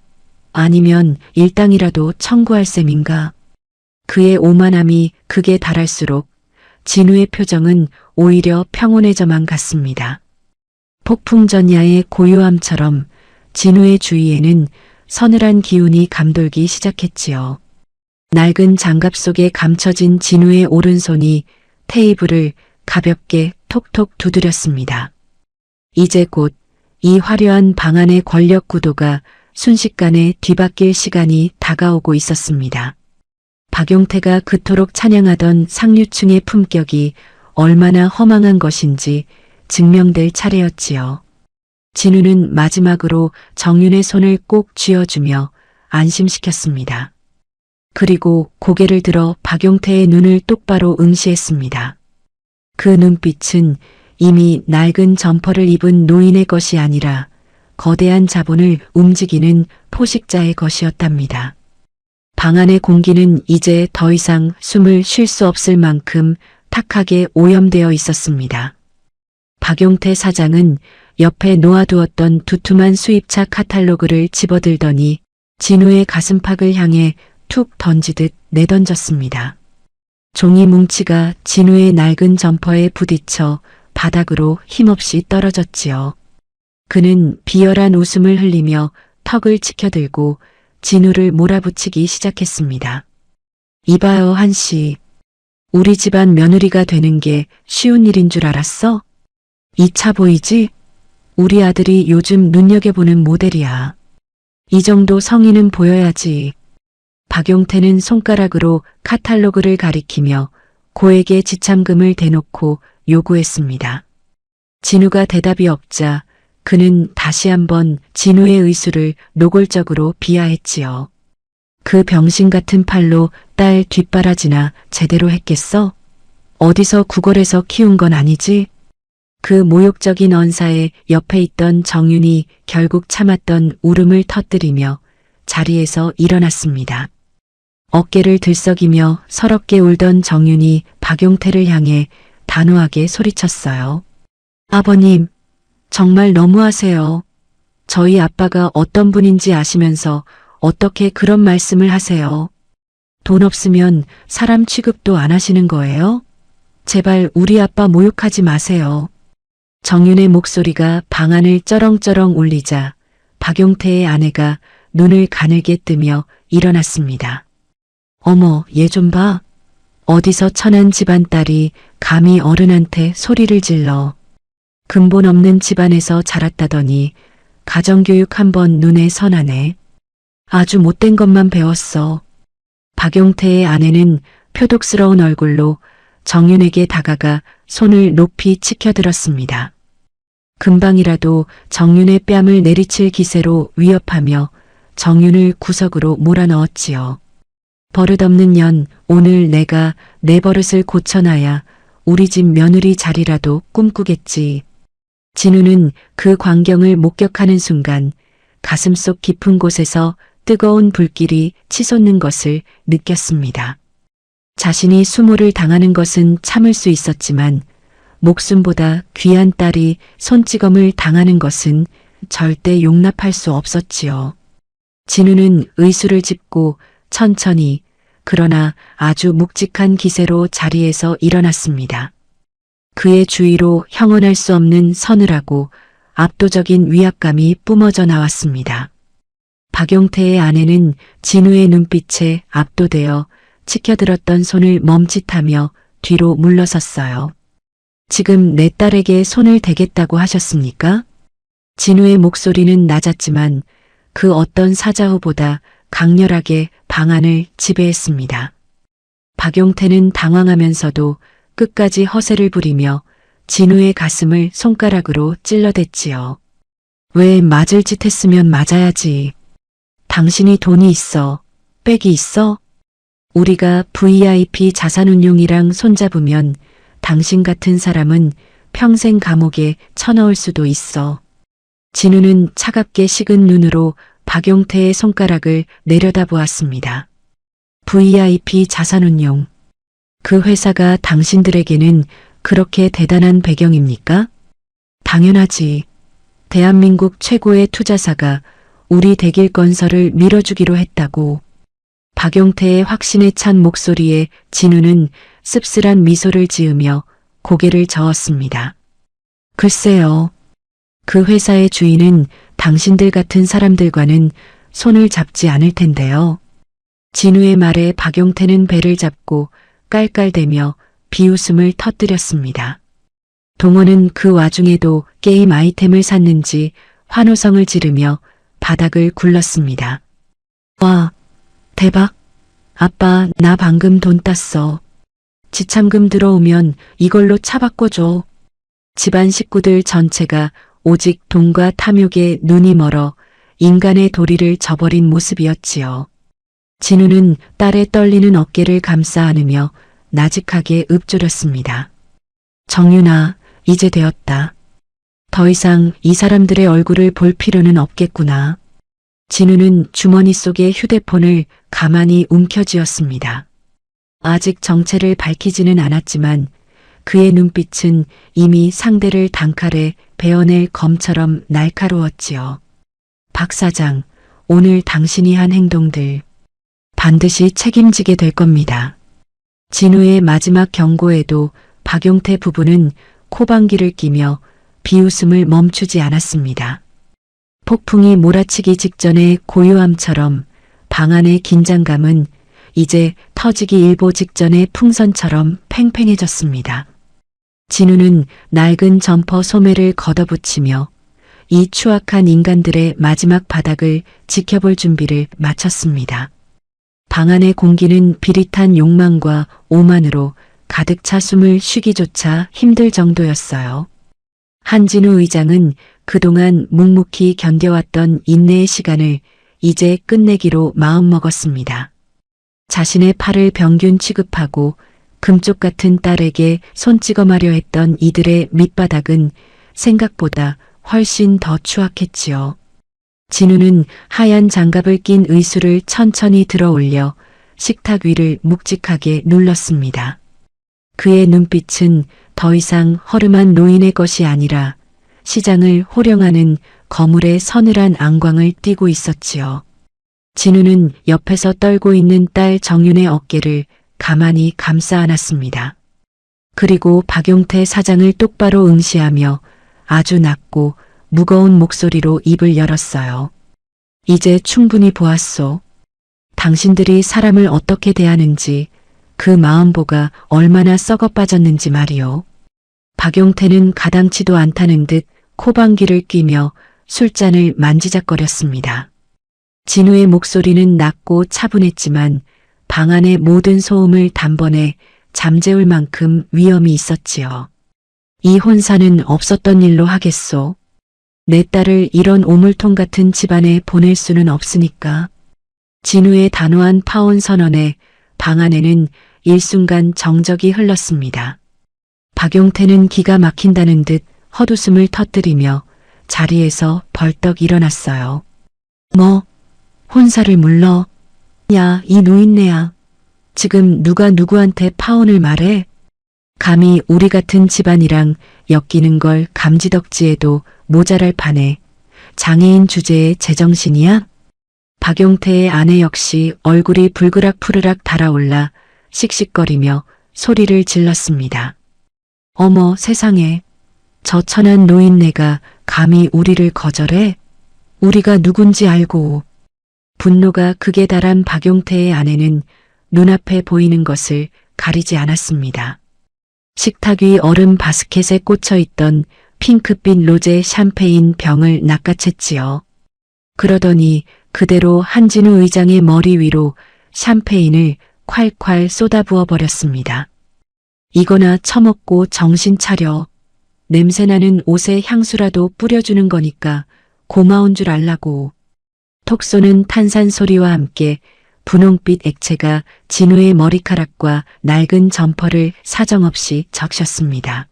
아니면 일당이라도 청구할 셈인가? 그의 오만함이 극에 달할수록 진우의 표정은 오히려 평온해져만 갔습니다. 폭풍전야의 고요함처럼 진우의 주위에는 서늘한 기운이 감돌기 시작했지요. 낡은 장갑 속에 감춰진 진우의 오른손이 테이블을 가볍게 톡톡 두드렸습니다. 이제 곧 이 화려한 방 안의 권력 구도가 순식간에 뒤바뀔 시간이 다가오고 있었습니다. 박용태가 그토록 찬양하던 상류층의 품격이 얼마나 허망한 것인지 증명될 차례였지요. 진우는 마지막으로 정윤의 손을 꼭 쥐어주며 안심시켰습니다. 그리고 고개를 들어 박용태의 눈을 똑바로 응시했습니다. 그 눈빛은 이미 낡은 점퍼를 입은 노인의 것이 아니라 거대한 자본을 움직이는 포식자의 것이었답니다. 방 안의 공기는 이제 더 이상 숨을 쉴 수 없을 만큼 탁하게 오염되어 있었습니다. 박용태 사장은 옆에 놓아두었던 두툼한 수입차 카탈로그를 집어들더니 진우의 가슴팍을 향해 툭 던지듯 내던졌습니다. 종이 뭉치가 진우의 낡은 점퍼에 부딪혀 바닥으로 힘없이 떨어졌지요. 그는 비열한 웃음을 흘리며 턱을 치켜들고 진우를 몰아붙이기 시작했습니다. 이봐요, 한씨. 우리 집안 며느리가 되는 게 쉬운 일인 줄 알았어? 이 차 보이지? 우리 아들이 요즘 눈여겨보는 모델이야. 이 정도 성의는 보여야지. 박용태는 손가락으로 카탈로그를 가리키며 고액의 지참금을 대놓고 요구했습니다. 진우가 대답이 없자 그는 다시 한번 진우의 의술을 노골적으로 비하했지요. 그 병신 같은 팔로 딸 뒷바라지나 제대로 했겠어? 어디서 구걸해서 키운 건 아니지? 그 모욕적인 언사에 옆에 있던 정윤이 결국 참았던 울음을 터뜨리며 자리에서 일어났습니다. 어깨를 들썩이며 서럽게 울던 정윤이 박용태를 향해 단호하게 소리쳤어요. 아버님, 정말 너무하세요. 저희 아빠가 어떤 분인지 아시면서 어떻게 그런 말씀을 하세요? 돈 없으면 사람 취급도 안 하시는 거예요? 제발 우리 아빠 모욕하지 마세요. 정윤의 목소리가 방 안을 쩌렁쩌렁 울리자 박용태의 아내가 눈을 가늘게 뜨며 일어났습니다. 어머, 얘 좀 봐. 어디서 천한 집안 딸이 감히 어른한테 소리를 질러. 근본 없는 집안에서 자랐다더니 가정교육 한번 눈에 선하네. 아주 못된 것만 배웠어. 박용태의 아내는 표독스러운 얼굴로 정윤에게 다가가 손을 높이 치켜들었습니다. 금방이라도 정윤의 뺨을 내리칠 기세로 위협하며 정윤을 구석으로 몰아넣었지요. 버릇없는 년, 오늘 내가 내 버릇을 고쳐놔야 우리 집 며느리 자리라도 꿈꾸겠지. 진우는 그 광경을 목격하는 순간 가슴속 깊은 곳에서 뜨거운 불길이 치솟는 것을 느꼈습니다. 자신이 수모를 당하는 것은 참을 수 있었지만 목숨보다 귀한 딸이 손찌검을 당하는 것은 절대 용납할 수 없었지요. 진우는 의수를 짚고 천천히 그러나 아주 묵직한 기세로 자리에서 일어났습니다. 그의 주위로 형언할 수 없는 서늘하고 압도적인 위압감이 뿜어져 나왔습니다. 박용태의 아내는 진우의 눈빛에 압도되어 치켜들었던 손을 멈칫하며 뒤로 물러섰어요. 지금 내 딸에게 손을 대겠다고 하셨습니까? 진우의 목소리는 낮았지만 그 어떤 사자후보다 강렬하게 방안을 지배했습니다. 박용태는 당황하면서도 끝까지 허세를 부리며 진우의 가슴을 손가락으로 찔러댔지요. 왜 맞을 짓 했으면 맞아야지. 당신이 돈이 있어, 빽이 있어? 우리가 VIP 자산운용이랑 손잡으면 당신 같은 사람은 평생 감옥에 쳐넣을 수도 있어. 진우는 차갑게 식은 눈으로 박용태의 손가락을 내려다보았습니다. VIP 자산운용. 그 회사가 당신들에게는 그렇게 대단한 배경입니까? 당연하지. 대한민국 최고의 투자사가 우리 대길건설을 밀어주기로 했다고. 박용태의 확신에 찬 목소리에 진우는 씁쓸한 미소를 지으며 고개를 저었습니다. 글쎄요. 그 회사의 주인은 당신들 같은 사람들과는 손을 잡지 않을 텐데요. 진우의 말에 박용태는 배를 잡고 깔깔대며 비웃음을 터뜨렸습니다. 동호는 그 와중에도 게임 아이템을 샀는지 환호성을 지르며 바닥을 굴렀습니다. 와, 대박. 아빠, 나 방금 돈 땄어. 지참금 들어오면 이걸로 차 바꿔줘. 집안 식구들 전체가 오직 돈과 탐욕에 눈이 멀어 인간의 도리를 저버린 모습이었지요. 진우는 딸의 떨리는 어깨를 감싸 안으며 나직하게 읊조렸습니다. 정윤아, 이제 되었다. 더 이상 이 사람들의 얼굴을 볼 필요는 없겠구나. 진우는 주머니 속의 휴대폰을 가만히 움켜쥐었습니다. 아직 정체를 밝히지는 않았지만 그의 눈빛은 이미 상대를 단칼에 베어낼 검처럼 날카로웠지요. 박 사장, 오늘 당신이 한 행동들 반드시 책임지게 될 겁니다. 진우의 마지막 경고에도 박용태 부부는 코방귀를 끼며 비웃음을 멈추지 않았습니다. 폭풍이 몰아치기 직전의 고요함처럼 방 안의 긴장감은 이제 터지기 일보 직전의 풍선처럼 팽팽해졌습니다. 진우는 낡은 점퍼 소매를 걷어붙이며 이 추악한 인간들의 마지막 바닥을 지켜볼 준비를 마쳤습니다. 방 안의 공기는 비릿한 욕망과 오만으로 가득 차 숨을 쉬기조차 힘들 정도였어요. 한진우 의장은 그동안 묵묵히 견뎌왔던 인내의 시간을 이제 끝내기로 마음먹었습니다. 자신의 팔을 병균 취급하고 금쪽 같은 딸에게 손찌검하려 했던 이들의 밑바닥은 생각보다 훨씬 더 추악했지요. 진우는 하얀 장갑을 낀 의수를 천천히 들어 올려 식탁 위를 묵직하게 눌렀습니다. 그의 눈빛은 더 이상 허름한 노인의 것이 아니라 시장을 호령하는 거물의 서늘한 안광을 띠고 있었지요. 진우는 옆에서 떨고 있는 딸 정윤의 어깨를 가만히 감싸 안았습니다. 그리고 박용태 사장을 똑바로 응시하며 아주 낮고 무거운 목소리로 입을 열었어요. 이제 충분히 보았소. 당신들이 사람을 어떻게 대하는지, 그 마음보가 얼마나 썩어 빠졌는지 말이오. 박용태는 가당치도 않다는 듯 코방귀를 뀌며 술잔을 만지작거렸습니다. 진우의 목소리는 낮고 차분했지만 방 안의 모든 소음을 단번에 잠재울 만큼 위험이 있었지요. 이 혼사는 없었던 일로 하겠소. 내 딸을 이런 오물통 같은 집안에 보낼 수는 없으니까. 진우의 단호한 파혼 선언에 방 안에는 일순간 정적이 흘렀습니다. 박용태는 기가 막힌다는 듯 헛웃음을 터뜨리며 자리에서 벌떡 일어났어요. 뭐, 혼사를 물러? 야, 이 노인네야. 지금 누가 누구한테 파혼을 말해? 감히 우리 같은 집안이랑 엮이는 걸 감지덕지에도 모자랄 판에 장애인 주제에 제정신이야? 박용태의 아내 역시 얼굴이 불그락 푸르락 달아올라 씩씩거리며 소리를 질렀습니다. 어머 세상에, 저 천한 노인네가 감히 우리를 거절해? 우리가 누군지 알고. 분노가 극에 달한 박용태의 아내는 눈앞에 보이는 것을 가리지 않았습니다. 식탁 위 얼음 바스켓에 꽂혀 있던 핑크빛 로제 샴페인 병을 낚아챘지요. 그러더니 그대로 한진우 의장의 머리 위로 샴페인을 콸콸 쏟아부어 버렸습니다. 이거나 처먹고 정신 차려. 냄새나는 옷에 향수라도 뿌려주는 거니까 고마운 줄 알라고. 톡 쏘는 탄산 소리와 함께 분홍빛 액체가 진우의 머리카락과 낡은 점퍼를 사정없이 적셨습니다.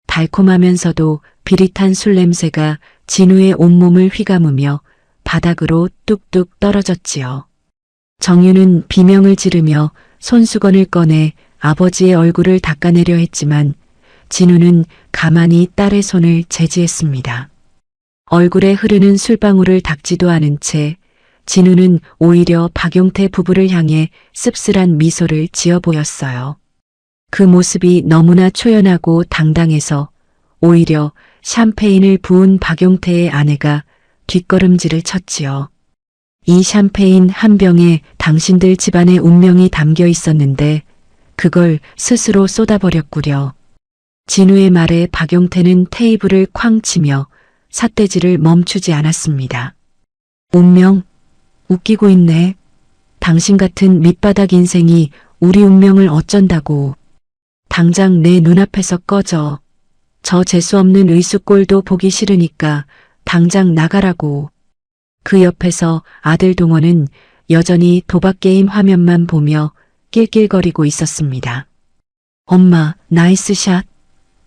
달콤하면서도 비릿한 술 냄새가 진우의 온몸을 휘감으며 바닥으로 뚝뚝 떨어졌지요. 정유는 비명을 지르며 손수건을 꺼내 아버지의 얼굴을 닦아내려 했지만 진우는 가만히 딸의 손을 제지했습니다. 얼굴에 흐르는 술방울을 닦지도 않은 채 진우는 오히려 박용태 부부를 향해 씁쓸한 미소를 지어 보였어요. 그 모습이 너무나 초연하고 당당해서 오히려 샴페인을 부은 박용태의 아내가 뒷걸음질을 쳤지요. 이 샴페인 한 병에 당신들 집안의 운명이 담겨 있었는데 그걸 스스로 쏟아버렸구려. 진우의 말에 박용태는 테이블을 쾅 치며 삿대질을 멈추지 않았습니다. 운명? 웃기고 있네. 당신 같은 밑바닥 인생이 우리 운명을 어쩐다고. 당장 내 눈앞에서 꺼져. 저 재수없는 의수꼴도 보기 싫으니까 당장 나가라고. 그 옆에서 아들 동원은 여전히 도박게임 화면만 보며 낄낄거리고 있었습니다. 엄마, 나이스 샷.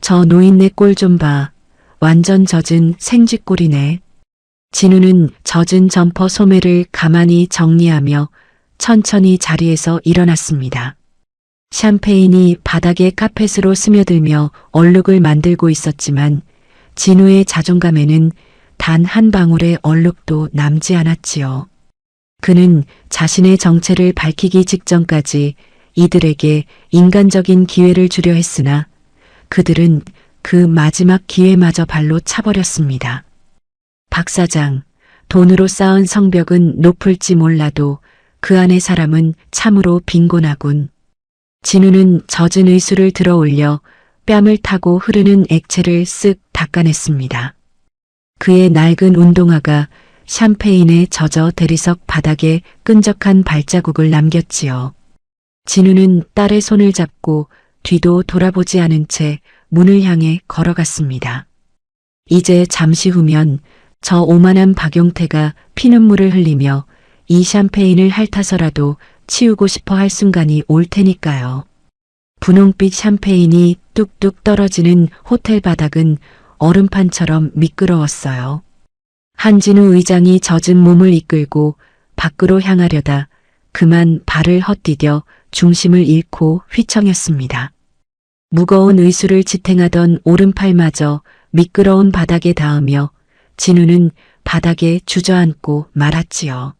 저 노인네 꼴 좀 봐. 완전 젖은 생쥐꼴이네. 진우는 젖은 점퍼 소매를 가만히 정리하며 천천히 자리에서 일어났습니다. 샴페인이 바닥에 카펫으로 스며들며 얼룩을 만들고 있었지만 진우의 자존감에는 단 한 방울의 얼룩도 남지 않았지요. 그는 자신의 정체를 밝히기 직전까지 이들에게 인간적인 기회를 주려 했으나 그들은 그 마지막 기회마저 발로 차버렸습니다. 박 사장, 돈으로 쌓은 성벽은 높을지 몰라도 그 안의 사람은 참으로 빈곤하군. 진우는 젖은 의수를 들어 올려 뺨을 타고 흐르는 액체를 쓱 닦아냈습니다. 그의 낡은 운동화가 샴페인에 젖어 대리석 바닥에 끈적한 발자국을 남겼지요. 진우는 딸의 손을 잡고 뒤도 돌아보지 않은 채 문을 향해 걸어갔습니다. 이제 잠시 후면 저 오만한 박용태가 피눈물을 흘리며 이 샴페인을 핥아서라도 치우고 싶어 할 순간이 올 테니까요. 분홍빛 샴페인이 뚝뚝 떨어지는 호텔 바닥은 얼음판처럼 미끄러웠어요. 한진우 의장이 젖은 몸을 이끌고 밖으로 향하려다 그만 발을 헛디뎌 중심을 잃고 휘청였습니다. 무거운 의수를 지탱하던 오른팔마저 미끄러운 바닥에 닿으며 진우는 바닥에 주저앉고 말았지요.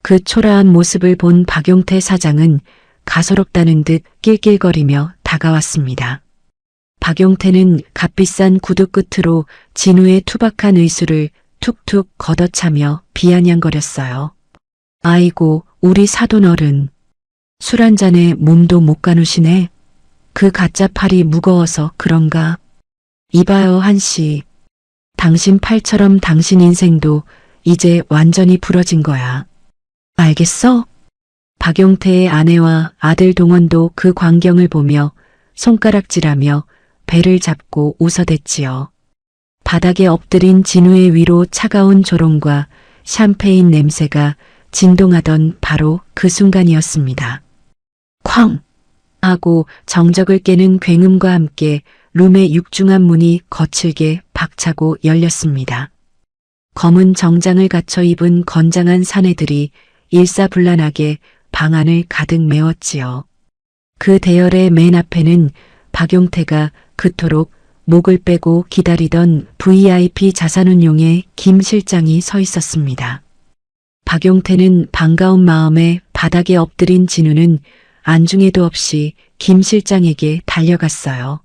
그 초라한 모습을 본 박용태 사장은 가소롭다는 듯 낄낄거리며 다가왔습니다. 박용태는 값비싼 구두 끝으로 진우의 투박한 의수를 툭툭 걷어차며 비아냥거렸어요. 아이고, 우리 사돈어른. 술 한 잔에 몸도 못 가누시네. 그 가짜 팔이 무거워서 그런가? 이봐요, 한씨. 당신 팔처럼 당신 인생도 이제 완전히 부러진 거야. 알겠어? 박용태의 아내와 아들 동원도 그 광경을 보며 손가락질하며 배를 잡고 웃어댔지요. 바닥에 엎드린 진우의 위로 차가운 조롱과 샴페인 냄새가 진동하던 바로 그 순간이었습니다. 쾅! 하고 정적을 깨는 굉음과 함께 룸의 육중한 문이 거칠게 박차고 열렸습니다. 검은 정장을 갖춰 입은 건장한 사내들이 일사불란하게 방 안을 가득 메웠지요. 그 대열의 맨 앞에는 박용태가 그토록 목을 빼고 기다리던 VIP 자산운용의 김 실장이 서 있었습니다. 박용태는 반가운 마음에 바닥에 엎드린 진우는 안중에도 없이 김 실장에게 달려갔어요.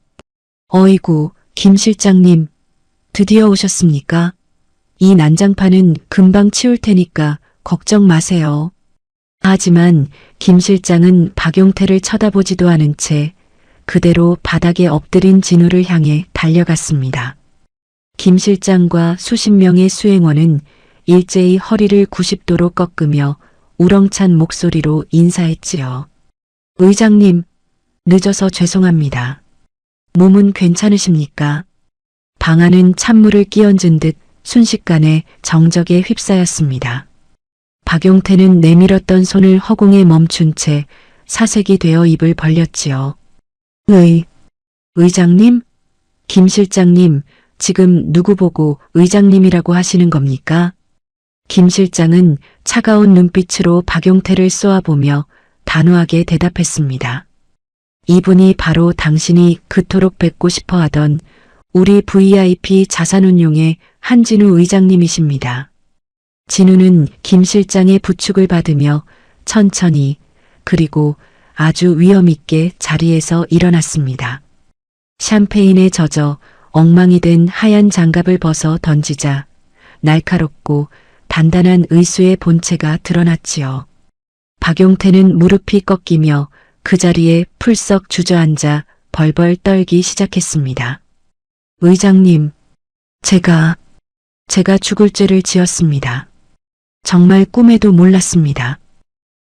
어이구, 김 실장님, 드디어 오셨습니까? 이 난장판은 금방 치울 테니까 걱정 마세요. 하지만 김 실장은 박용태를 쳐다보지도 않은 채 그대로 바닥에 엎드린 진우를 향해 달려갔습니다. 김 실장과 수십 명의 수행원은 일제히 허리를 90도로 꺾으며 우렁찬 목소리로 인사했지요. 의장님, 늦어서 죄송합니다. 몸은 괜찮으십니까? 방 안은 찬물을 끼얹은 듯 순식간에 정적에 휩싸였습니다. 박용태는 내밀었던 손을 허공에 멈춘 채 사색이 되어 입을 벌렸지요. 의장님? 김 실장님, 지금 누구 보고 의장님이라고 하시는 겁니까? 김 실장은 차가운 눈빛으로 박용태를 쏘아보며 단호하게 대답했습니다. 이분이 바로 당신이 그토록 뵙고 싶어 하던 우리 VIP 자산운용의 한진우 의장님이십니다. 진우는 김 실장의 부축을 받으며 천천히 그리고 아주 위엄있게 자리에서 일어났습니다. 샴페인에 젖어 엉망이 된 하얀 장갑을 벗어 던지자 날카롭고 단단한 의수의 본체가 드러났지요. 박용태는 무릎이 꺾이며 그 자리에 풀썩 주저앉아 벌벌 떨기 시작했습니다. 의장님, 제가 죽을 죄를 지었습니다. 정말 꿈에도 몰랐습니다.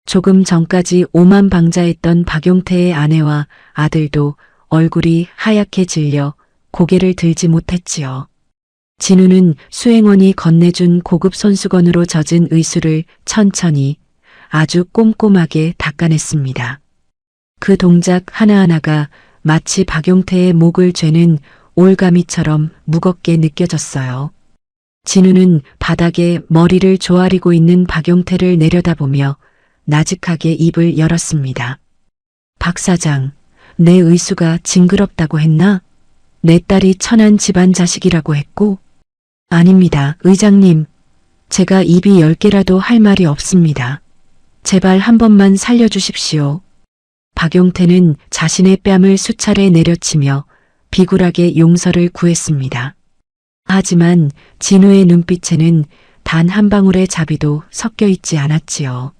조금 전까지 오만방자했던 박용태의 아내와 아들도 얼굴이 하얗게 질려 고개를 들지 못했지요. 진우는 수행원이 건네준 고급 손수건으로 젖은 의수를 천천히 아주 꼼꼼하게 닦아냈습니다. 그 동작 하나하나가 마치 박용태의 목을 죄는 올가미처럼 무겁게 느껴졌어요. 진우는 바닥에 머리를 조아리고 있는 박용태를 내려다보며 나직하게 입을 열었습니다. 박 사장, 내 의수가 징그럽다고 했나? 내 딸이 천한 집안 자식이라고 했고? 아닙니다, 의장님. 제가 입이 10개라도 할 말이 없습니다. 제발 한 번만 살려주십시오. 박용태는 자신의 뺨을 수차례 내려치며 비굴하게 용서를 구했습니다. 하지만 진우의 눈빛에는 단 한 방울의 자비도 섞여 있지 않았지요.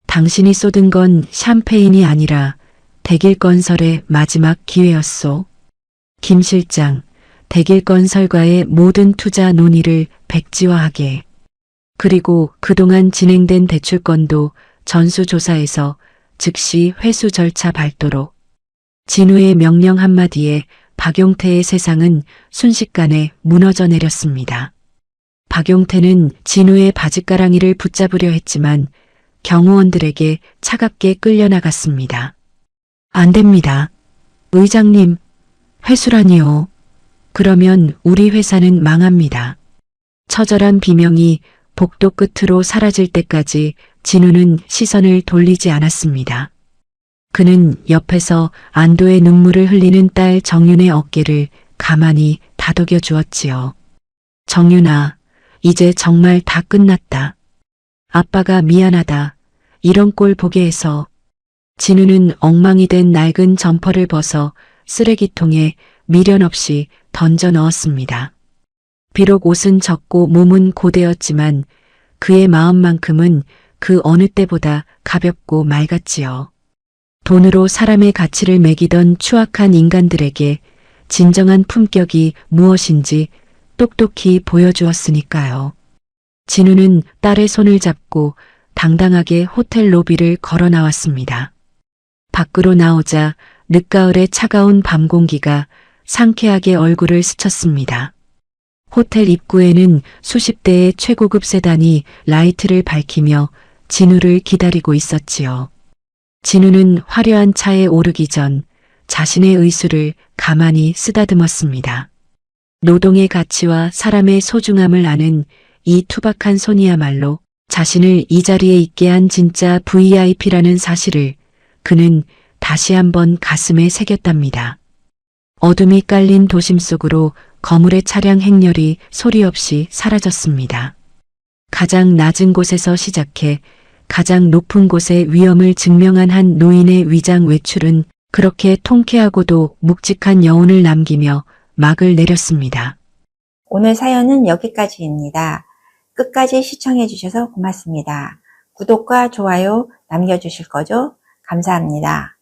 당신이 쏟은 건 샴페인이 아니라 대길건설의 마지막 기회였소. 김 실장, 대길건설과의 모든 투자 논의를 백지화하게. 그리고 그동안 진행된 대출건도 전수조사에서 즉시 회수 절차 밟도록. 진우의 명령 한마디에 박용태의 세상은 순식간에 무너져 내렸습니다. 박용태는 진우의 바짓가랑이를 붙잡으려 했지만 경호원들에게 차갑게 끌려나갔습니다. 안 됩니다. 의장님, 회수라니요. 그러면 우리 회사는 망합니다. 처절한 비명이 복도 끝으로 사라질 때까지 진우는 시선을 돌리지 않았습니다. 그는 옆에서 안도의 눈물을 흘리는 딸 정윤의 어깨를 가만히 다독여 주었지요. 정윤아, 이제 정말 다 끝났다. 아빠가 미안하다. 이런 꼴 보게 해서. 진우는 엉망이 된 낡은 점퍼를 벗어 쓰레기통에 미련 없이 던져 넣었습니다. 비록 옷은 적고 몸은 고되었지만 그의 마음만큼은 그 어느 때보다 가볍고 맑았지요. 돈으로 사람의 가치를 매기던 추악한 인간들에게 진정한 품격이 무엇인지 똑똑히 보여주었으니까요. 진우는 딸의 손을 잡고 당당하게 호텔 로비를 걸어 나왔습니다. 밖으로 나오자 늦가을의 차가운 밤 공기가 상쾌하게 얼굴을 스쳤습니다. 호텔 입구에는 수십 대의 최고급 세단이 라이트를 밝히며 진우를 기다리고 있었지요. 진우는 화려한 차에 오르기 전 자신의 의수를 가만히 쓰다듬었습니다. 노동의 가치와 사람의 소중함을 아는 이 투박한 손이야말로 자신을 이 자리에 있게 한 진짜 VIP라는 사실을 그는 다시 한번 가슴에 새겼답니다. 어둠이 깔린 도심 속으로 거물의 차량 행렬이 소리 없이 사라졌습니다. 가장 낮은 곳에서 시작해 가장 높은 곳의 위험을 증명한 한 노인의 위장 외출은 그렇게 통쾌하고도 묵직한 여운을 남기며 막을 내렸습니다. 오늘 사연은 여기까지입니다. 끝까지 시청해 주셔서 고맙습니다. 구독과 좋아요 남겨주실 거죠? 감사합니다.